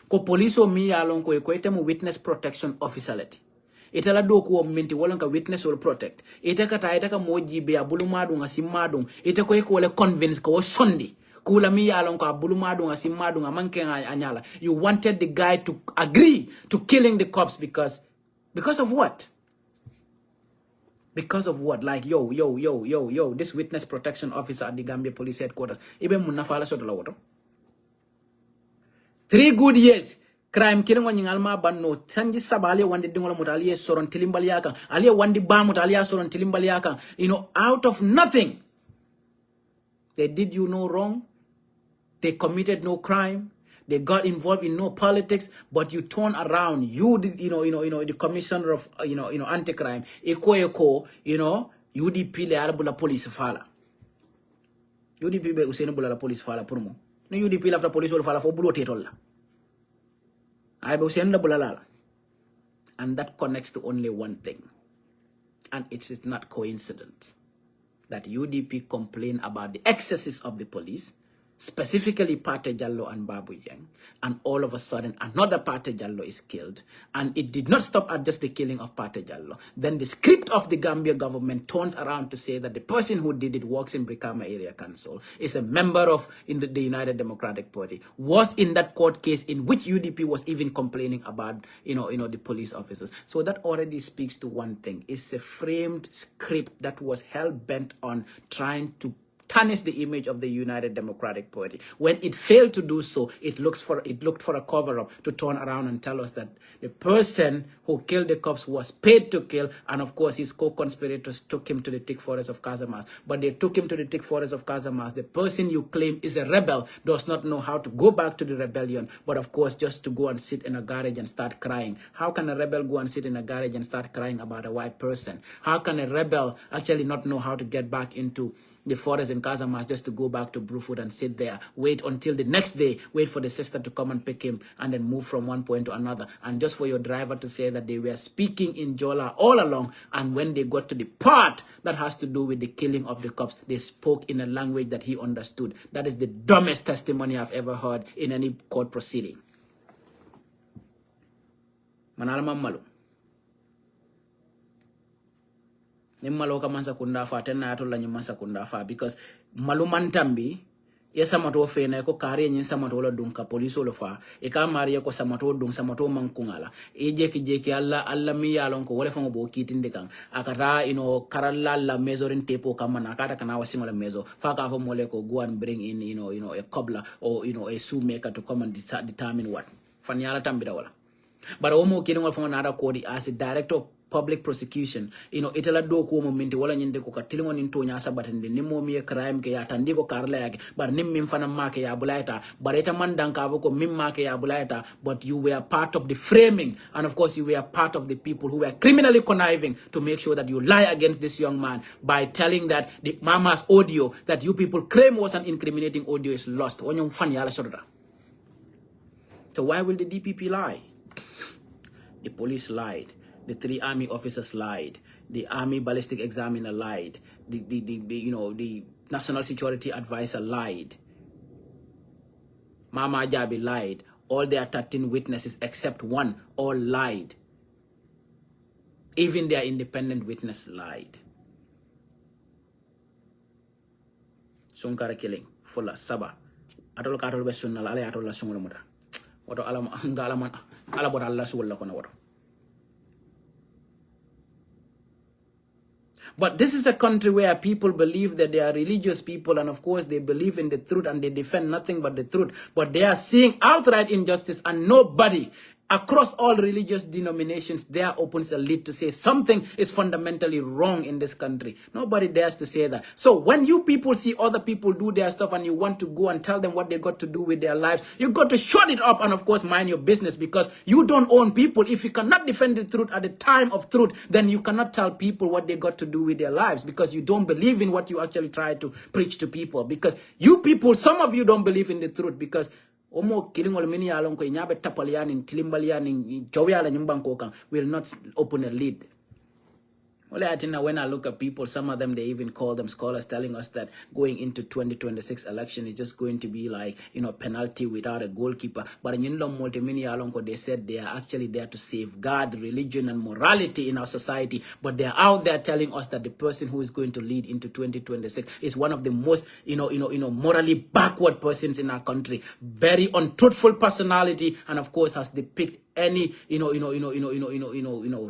Ko police o mi yalon ko ite mu witness protection officer leti. Itala do ko minti wala ka witness will protect. Ite kata ite ka moji be abulu madu nga simadung. Ite ko wala convince ko sondi. Kula mi yalon ko abulu madu nga simadung manke anyala. You wanted the guy to agree to killing the cops because of what? Because of what? Like, yo, this witness protection officer at the Gambia Police Headquarters. Ibe munafala soto la woto. 3 good years. Crime killing on alma banno. Sanji sabali wandi dingola mutalia soron tilimbaliaka. Alia wandi ba mutalia soron tilimbaliaka. Out of nothing. They did you no wrong. They committed no crime. They got involved in no politics, but you turn around. You did, the commissioner of, anti-crime. Eko, UDP le arabula police fala. UDP be usene bula la police fala purmo. No UDP la police wala fala fo bulo tetolla. Ay be usene la bula la. And that connects to only one thing. And it is not coincidence that UDP complain about the excesses of the police, specifically Pate Jallo and Babu Yang, and all of a sudden another Pate Jallo is killed, and it did not stop at just the killing of Pate Jallo. Then the script of the Gambia government turns around to say that the person who did it works in Brikama Area Council, is a member of the United Democratic Party, was in that court case in which UDP was even complaining about, the police officers. So that already speaks to one thing. It's a framed script that was hell-bent on trying to tarnish the image of the United Democratic Party. When it failed to do so, it looked for a cover-up to turn around and tell us that the person who killed the cops was paid to kill, and of course his co-conspirators took him to the thick forest of Casamance. But they took him to the thick forest of Casamance. The person you claim is a rebel does not know how to go back to the rebellion, but of course just to go and sit in a garage and start crying. How can a rebel go and sit in a garage and start crying about a white person? How can a rebel actually not know how to get back into the forest in Casamance just to go back to Bruford and sit there, wait until the next day, wait for the sister to come and pick him, and then move from one point to another, and just for your driver to say that they were speaking in Jola all along, and when they got to the part that has to do with the killing of the cops, they spoke in a language that he understood. That is the dumbest testimony I've ever heard in any court proceeding. Manalama malu. Nimalo ka mansa kunda fa tena ato la nyimasa kunda fa because malumantambi yesa mato fena ko kare nyin samato la dunka police lo fa e ka mariya ko samato dun samato mankungala e jeki alla mi yalon ko wala fa bo kitinde kan akata karalla la measuring tape kamana akata kana wasingola mezo fa ka fo mole ko go and bring in a cobbler or a shoemaker to come and determine what fanyala tambida wala but omo kidingo fa na ko di as a director of public prosecution itala do ko mo minti wala nyinde ko katilingo nin to nya sabatende nimmo mi crime ke ya tandiko karla yake bar nim min fana make ya bulaita bareta man danka ko mim make ya bulaita, but you were part of the framing, and of course you were part of the people who were criminally conniving to make sure that you lie against this young man by telling that the mama's audio that you people claim was an incriminating audio is lost. So why will the DPP lie? The police lied. The 3 army officers lied. The army ballistic examiner lied. The national security advisor lied. Mama Jabi lied. All their 13 witnesses except one all lied. Even their independent witness lied. Sunkara killing. Fulla Saba. Atol katol besunal ale atol la sungulumuta. Wato alam ngalaman alabot Allah suwala kona wato. But this is a country where people believe that they are religious people, and of course they believe in the truth and they defend nothing but the truth. But they are seeing outright injustice, and nobody across all religious denominations there opens a lid to say something is fundamentally wrong in this country. Nobody dares to say that. So when you people see other people do their stuff and you want to go and tell them what they got to do with their lives, you got to shut it up and of course mind your business, because you don't own people. If you cannot defend the truth at the time of truth, then you cannot tell people what they got to do with their lives, because you don't believe in what you actually try to preach to people. Because you people, some of you don't believe in the truth, because omo kilingol mini alon ko nyabe tapalian tilimbalian jowyala nyumbanko kan will not open a lid. When I look at people, some of them, they even call them scholars, telling us that going into 2026 election is just going to be like, penalty without a goalkeeper. But in they said they are actually there to safeguard religion and morality in our society. But they're out there telling us that the person who is going to lead into 2026 is one of the most, morally backward persons in our country. Very untruthful personality, and of course has depicted any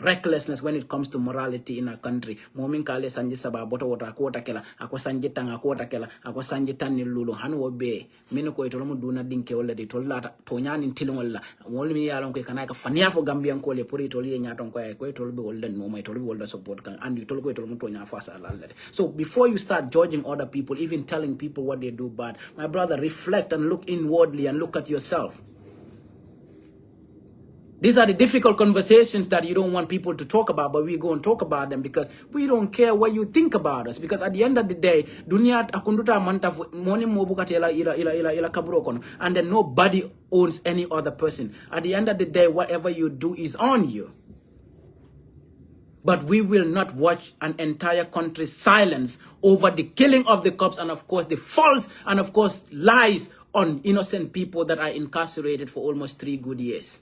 recklessness when it comes to morality in our country. Momin kale sanji saba boto wota akota kela ako sanji tanga akota kela ako sanji tan lulu hanu obe mino ko itolo mu duna dinke wala de tollata to nyani tilongolla wol mi yalon ko kana ka fania fo gambian ko le puri to li nyaton ko ko itolo be wolden mo may itolo be wolda support kan and itolo ko itolo mu to nya fa sa lalle. So before you start judging other people, even telling people what they do bad, my brother, reflect and look inwardly and look at yourself. These are the difficult conversations that you don't want people to talk about, but we go and talk about them because we don't care what you think about us. Because at the end of the day, dunia akunduta manta moni mobukati ila kabrokono, and then nobody owns any other person. At the end of the day, whatever you do is on you. But we will not watch an entire country silence over the killing of the cops and of course the false and of course lies on innocent people that are incarcerated for almost 3 good years.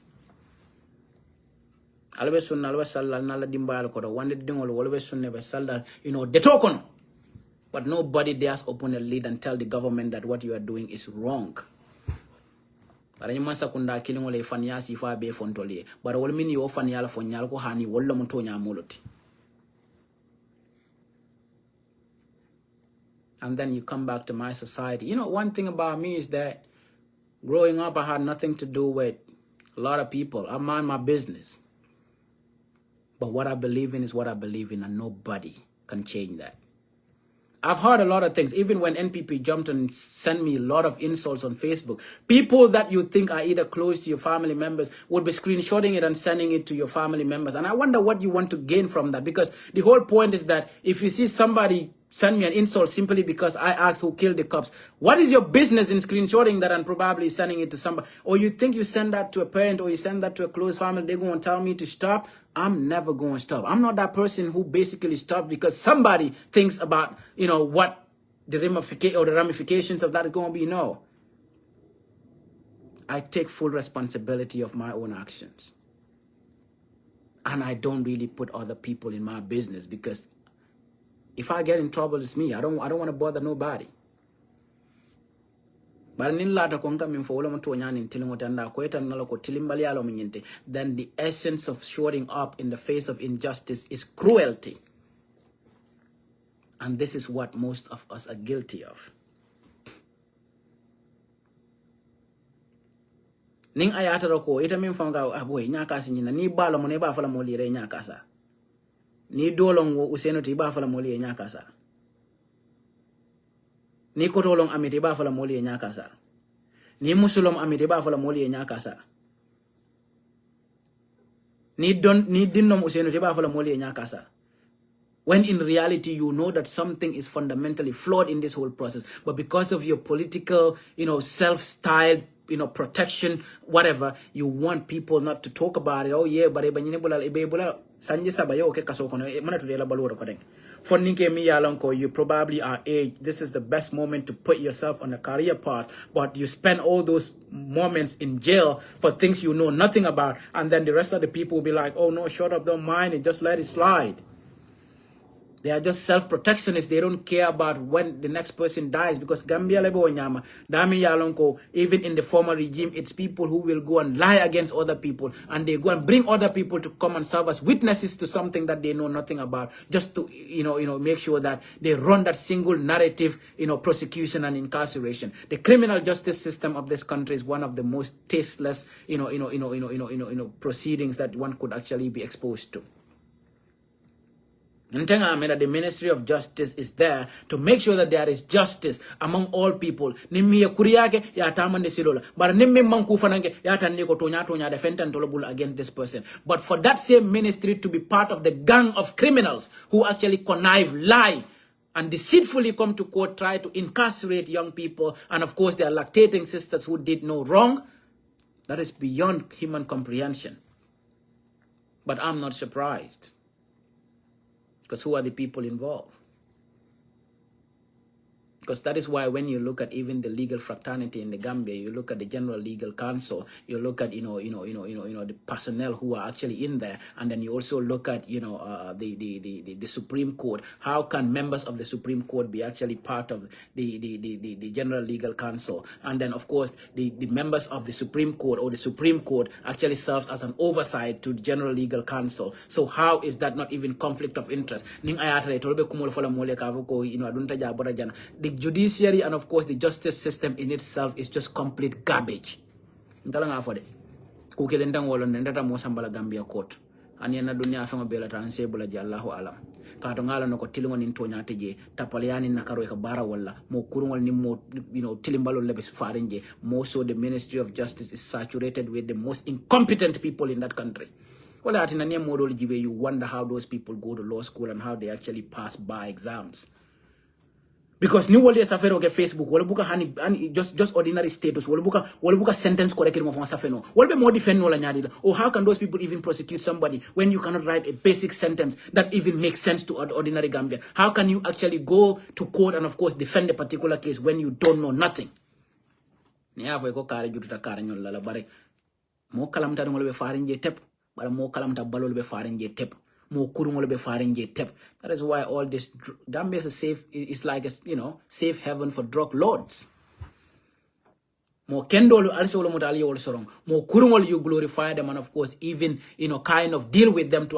Always soon, always salad, nala dimbal koda, one dingol, always soon never salad, the token. But nobody dares open a lid and tell the government that what you are doing is wrong. But any masa kunda killing ole fanyasi fa be fontoli. But all mean you fanyala fonyal ko hani walla mutonya muloti. and then you come back to my society. You know, one thing about me is that growing up, I had nothing to do with a lot of people. I mind my business. But what I believe in is what I believe in, and nobody can change that. I've heard a lot of things, even when NPP jumped and sent me a lot of insults on Facebook. People that you think are either close to your family members would be screenshotting it and sending it to your family members. And I wonder what you want to gain from that, because the whole point is that if you see somebody send me an insult simply because I asked who killed the cops, what is your business in screenshotting that and probably sending it to somebody? Or you think you send that to a parent or you send that to a close family, they're going to tell me to stop? I'm never going to stop. I'm not that person who basically stops because somebody thinks about, you know, what the ramifications of that is going to be. No. I take full responsibility of my own actions. And I don't really put other people in my business, because if I get in trouble, it's me. I don't want to bother nobody. But then the essence of showing up in the face of injustice is cruelty. And this is what most of us are guilty of. Ning ayata roko ita min fanga aboy nyaka sinyina ni balo mo ne ba fala mo lire nyaka sa. Ni dolong wo useno ti ba fala mo lire nyaka sa. Ni kotolong amite ba fala moli nyaka sa. Ni musulom amite ba fala moli nyaka sa. Ni dinnom useno te ba fala moli nyaka sa. When in reality, you know that something is fundamentally flawed in this whole process. But because of your political, you know, self-styled, you know, protection, whatever, you want people not to talk about it. Oh yeah, but you probably are aged. This is the best moment to put yourself on a career path, but you spend all those moments in jail for things you know nothing about, and then the rest of the people will be like, oh no, shut up, don't mind it, just let it slide. They are just self-protectionists. They don't care about when the next person dies, because Gambia lebo nyama, dami yalonko, even in the former regime, it's people who will go and lie against other people, and they go and bring other people to come and serve as witnesses to something that they know nothing about, just to make sure that they run that single narrative, prosecution and incarceration. The criminal justice system of this country is one of the most tasteless, proceedings that one could actually be exposed to. The Ministry of Justice is there to make sure that there is justice among all people. Nimmi kuriyake ya tamande silola. But nimmi manku fanange ya taniko tonya defentan tolobul against this person. But for that same ministry to be part of the gang of criminals who actually connive, lie, and deceitfully come to court, try to incarcerate young people, and of course their lactating sisters who did no wrong, that is beyond human comprehension. But I'm not surprised. Because who are the people involved? Because that is why when you look at even the legal fraternity in the Gambia, you look at the General Legal Council, you look at the personnel who are actually in there, and then you also look at the Supreme Court. How can members of the Supreme Court be actually part of the General Legal Council? And then of course the members of the Supreme Court, or the Supreme Court, actually serves as an oversight to the General Legal Council. So how is that not even conflict of interest? The judiciary and of course the justice system in itself is just complete garbage. Gambia court. Aniana dunia fanga bela transe bula jallahu alam. Kato ngala no ko tilingo nin tonyate je tapaliani nakaro ka bara wala mo kurungol ni mo tilimbalo lebes farinje. More so the Ministry of Justice is saturated with the most incompetent people in that country. Well, at in you wonder how those people go to law school and how they actually pass bar exams. Because new world is a fair Facebook, wala buka hani just ordinary status, wala buka sentence correcting of safeno. Wala be more defend wala nyadila. Or how can those people even prosecute somebody when you cannot write a basic sentence that even makes sense to ordinary Gambian? How can you actually go to court and of course defend a particular case when you don't know nothing? Ni avo eko kare jututa kare nyola la bare. Mo kalamta ngolo be farinje tep, bara mo kalamta balol be farinje tep. That is why all this Gambia is it's like a safe haven for drug lords. More kendol also wrong. More kurungol you glorify them and of course even kind of deal with them to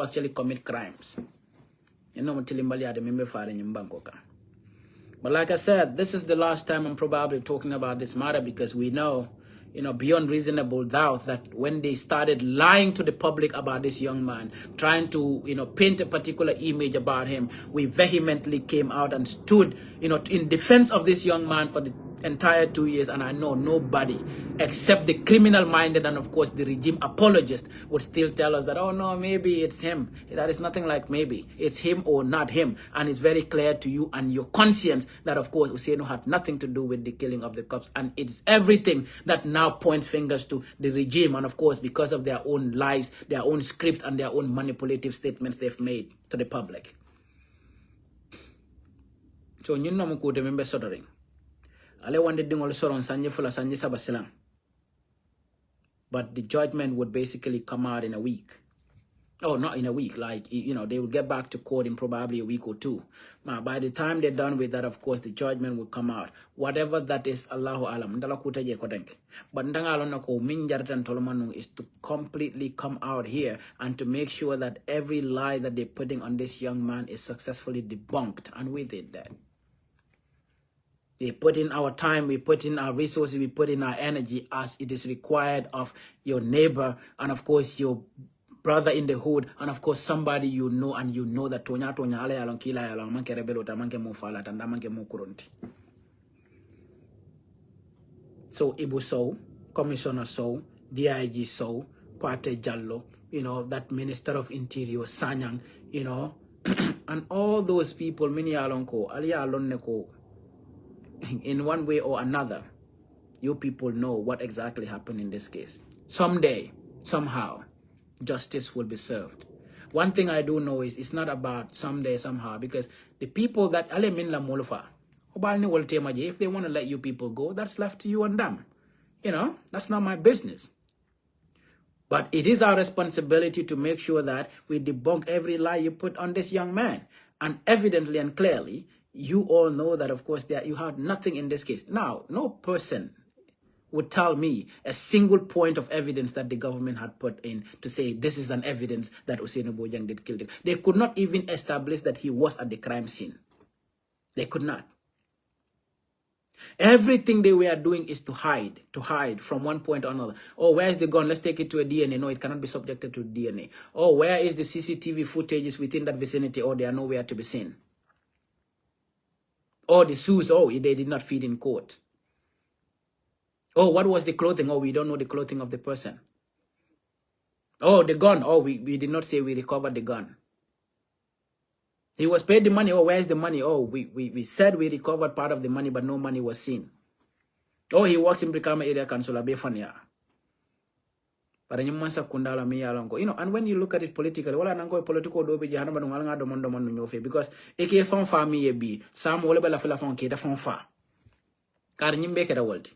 But like I said, this is the last time I'm probably talking about this matter, because we know, beyond reasonable doubt, that when they started lying to the public about this young man, trying to, paint a particular image about him, we vehemently came out and stood, in defense of this young man for the entire 2 years. And I know nobody except the criminal-minded and, of course, the regime apologist would still tell us that, oh, no, maybe it's him. That is nothing like maybe. It's him or not him. And it's very clear to you and your conscience that, of course, Ousseynou had nothing to do with the killing of the cops. And it's everything that now points fingers to the regime. And, of course, because of their own lies, their own scripts, and their own manipulative statements they've made to the public. So, you know, I remember soldering. Ale wande dingol soron sanje fula sanje sabasilang. But the judgment would basically come out in a week. Oh, not in a week. Like, they will get back to court in probably a week or two. Now, by the time they're done with that, of course, the judgment will come out. Whatever that is, Allahu alam. But is to completely come out here and to make sure that every lie that they're putting on this young man is successfully debunked. And we did that. We put in our time, we put in our resources, we put in our energy as it is required of your neighbor and, of course, your brother in the hood, and, of course, somebody you know, and you know that tonya ale along kila along manke rebelo ta manke mo fala tanda manke mo kurunti. So Ibu so, Commissioner so, DIG so, Pate Jallo, that Minister of Interior Sanyang, and all those people, many alonko, alia alonneko. In one way or another, you people know what exactly happened in this case. Someday, somehow, justice will be served. One thing I do know is it's not about someday, somehow, because the people that if they want to let you people go, that's left to you and them. That's not my business. But it is our responsibility to make sure that we debunk every lie you put on this young man. And evidently and clearly, you all know that, of course, that you had nothing in this case. Now, no person would tell me a single point of evidence that the government had put in to say this is an evidence that Ousseynou Bojang did kill him. They could not even establish that he was at the crime scene. They could not. Everything they were doing is to hide from one point or another. Oh, where is the gun? Let's take it to a DNA. No, it cannot be subjected to DNA. Oh, where is the CCTV footages within that vicinity? Oh, they are nowhere to be seen. Oh, the shoes, they did not feed in court. Oh, what was the clothing? Oh, we don't know the clothing of the person. Oh, the gun. Oh, we did not say we recovered the gun. He was paid the money. Oh, where's the money? Oh, we said we recovered part of the money, but no money was seen. Oh, he works in Brikama area council. And when you look at it politically, wala nango political dobe jahana ba nungal do mondo nyofe, because eke fon family bi sam wala bala fela fon ke da fon fa kar nyimbe ke da woldi.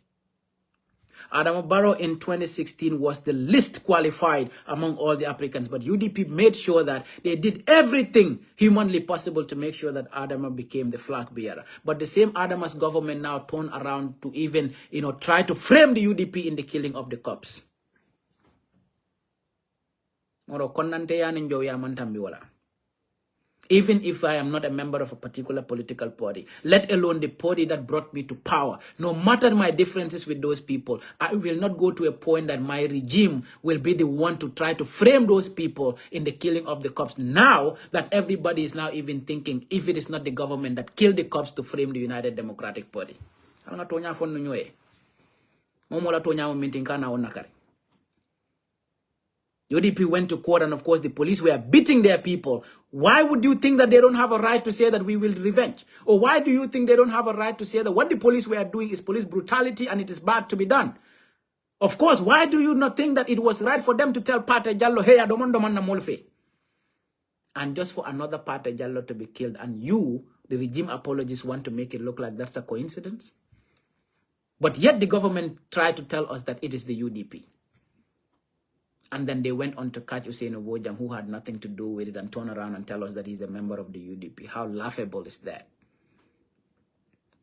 Adama Barrow in 2016 was the least qualified among all the applicants, but UDP made sure that they did everything humanly possible to make sure that Adama became the flag bearer. But the same Adama's government now turned around to even, try to frame the UDP in the killing of the cops. Even if I am not a member of a particular political party, let alone the party that brought me to power, no matter my differences with those people, I will not go to a point that my regime will be the one to try to frame those people in the killing of the cops. Now that everybody is now even thinking, if it is not the government that killed the cops to frame the United Democratic Party. UDP went to court, and of course the police were beating their people. Why would you think that they don't have a right to say that we will revenge? Or why do you think they don't have a right to say that what the police were doing is police brutality and it is bad to be done? Of course, why do you not think that it was right for them to tell Pate Jallo, hey, adomondoman na molfe? And just for another Pate Jallo to be killed, and you, the regime apologists, want to make it look like that's a coincidence? But yet the government tried to tell us that it is the UDP. And then they went on to catch Ousseynou Bojang, who had nothing to do with it, and turn around and tell us that he's a member of the UDP. How laughable is that?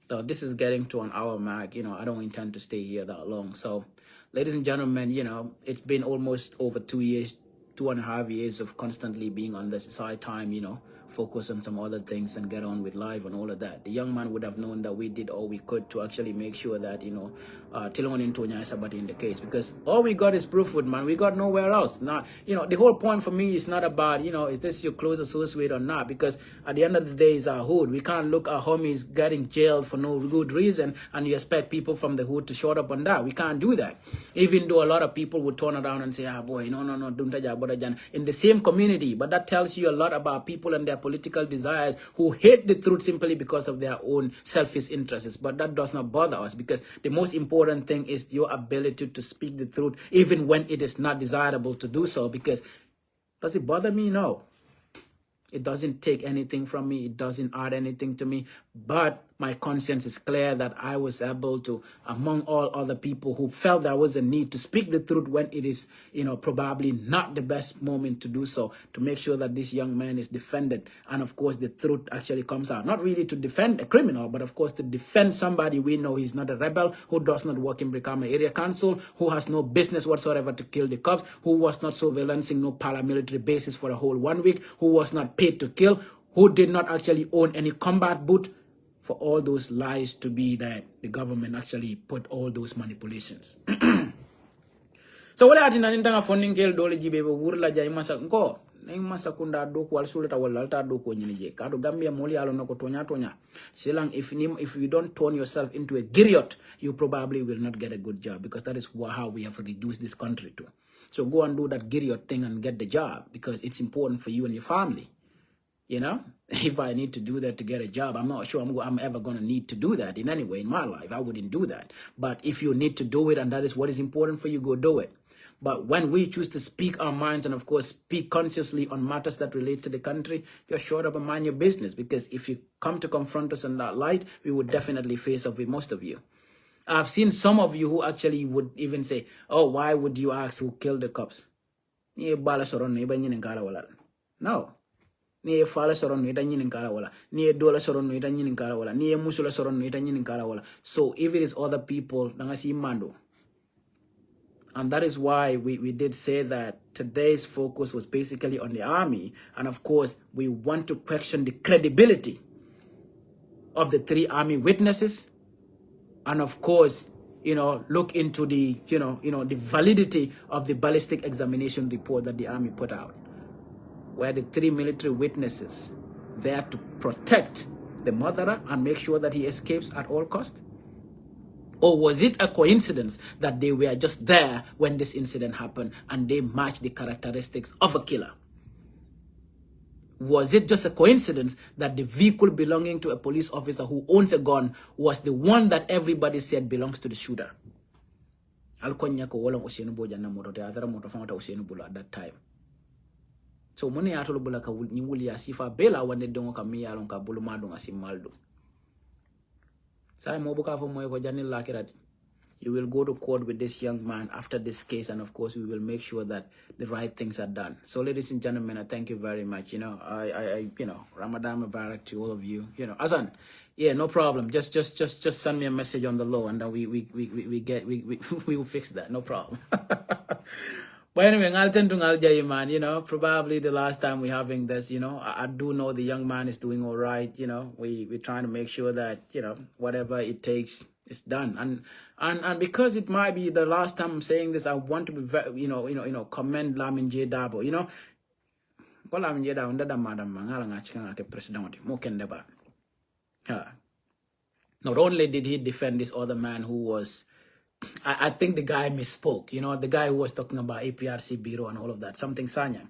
So this is getting to an hour mark. I don't intend to stay here that long. So, ladies and gentlemen, it's been almost over 2 years, 2.5 years of constantly being on the side time, focus on some other things and get on with life and all of that. The young man would have known that we did all we could to actually make sure that, Tilon into somebody in the case, because all we got is Brookwood, man. We got nowhere else. Now, the whole point for me is not about, is this your close associate or not, because at the end of the day, it's our hood. We can't look at homies getting jailed for no good reason and you expect people from the hood to shut up on that. We can't do that. Even though a lot of people would turn around and say, boy, no, don't in the same community. But that tells you a lot about people and their political desires who hate the truth simply because of their own selfish interests. But that does not bother us, because the most important thing is your ability to speak the truth, even when it is not desirable to do so. Because does it bother me? No. It doesn't take anything from me. It doesn't add anything to me. But my conscience is clear that I was able to, among all other people who felt there was a need to speak the truth when it is, probably not the best moment to do so, to make sure that this young man is defended. And of course, the truth actually comes out. Not really to defend a criminal, but of course to defend somebody we know he's not a rebel, who does not work in Brikama Area Council, who has no business whatsoever to kill the cops, who was not surveillancing no paramilitary bases for a whole 1 week, who was not paid to kill, who did not actually own any combat boot, for all those lies to be that the government actually put all those manipulations. So wala atin nanin tanga funding kel dole jibe be wurla jay masa ko neng masa kunda do ko wal sulta wala alta do ko nyini je kado Gambia moli alo nako tonya silang if you don't turn yourself into a griot, you probably will not get a good job, because that is how we have reduced this country to. So go and do that griot thing and get the job, because it's important for you and your family. If I need to do that to get a job, I'm not sure I'm ever going to need to do that in any way in my life. I wouldn't do that. But if you need to do it and that is what is important for you, go do it. But when we choose to speak our minds and, of course, speak consciously on matters that relate to the country, just shut up and mind your business. Because if you come to confront us in that light, we would definitely face up with most of you. I've seen some of you who actually would even say, oh, why would you ask who killed the cops? No. Ni fala soron no ita nyinin kala wala, ni dola soron no ita nyinin kala wala, ni musula soron no ita nyinin kala wala. So if it is other people, nanga si mando. And that is why we did say that today's focus was basically on the army. And of course, we want to question the credibility of the 3 army witnesses. And of course, look into the, the validity of the ballistic examination report that the army put out, where the 3 military witnesses there to protect the murderer and make sure that he escapes at all costs? Or was it a coincidence that they were just there when this incident happened and they matched the characteristics of a killer? Was it just a coincidence that the vehicle belonging to a police officer who owns a gun was the one that everybody said belongs to the shooter? At that time. So mone atolo bula ka nyimuli ya sifa bela wande dongo ka mi yalon ka bulu madon asimaldo. Sai mo buka fo moy ko janil lakirati. You will go to court with this young man after this case, and of course we will make sure that the right things are done. So ladies and gentlemen, I thank you very much. I Ramadan Mubarak to all of you. Azan, yeah, no problem. Just send me a message on the low, and then we will fix that. No problem. But anyway, man, probably the last time we're having this, I do know the young man is doing all right. We're trying to make sure that, whatever it takes is done. And because it might be the last time I'm saying this, I want to be very, commend Lamin J. Dabo, Lamin J. Dabo, not only did he defend this other man who was, I think the guy misspoke, the guy who was talking about APRC Bureau and all of that, something sanyang,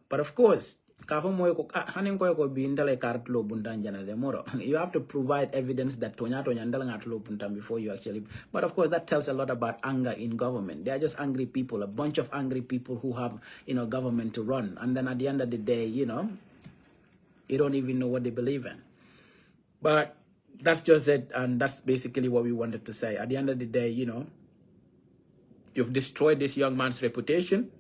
but of course, you have to provide evidence that before you actually, but of course that tells a lot about anger in government. They are just angry people, a bunch of angry people who have, government to run. And then at the end of the day, you don't even know what they believe in. But that's just it, and that's basically what we wanted to say. At the end of the day, you've destroyed this young man's reputation.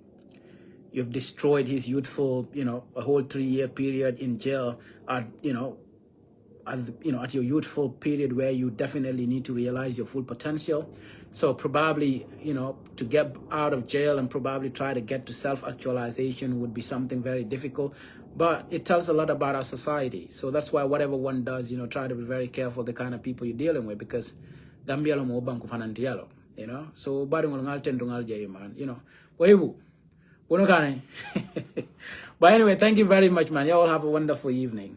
You've destroyed his youthful, a whole 3-year period in jail at at your youthful period where you definitely need to realize your full potential. So probably, to get out of jail and probably try to get to self-actualization would be something very difficult. But it tells a lot about our society. So that's why whatever one does, try to be very careful the kind of people you're dealing with, because Gambia lo mo banku fanantialo, So bari ngal tendungal jay man, Webu. But anyway, thank you very much, man. You all have a wonderful evening.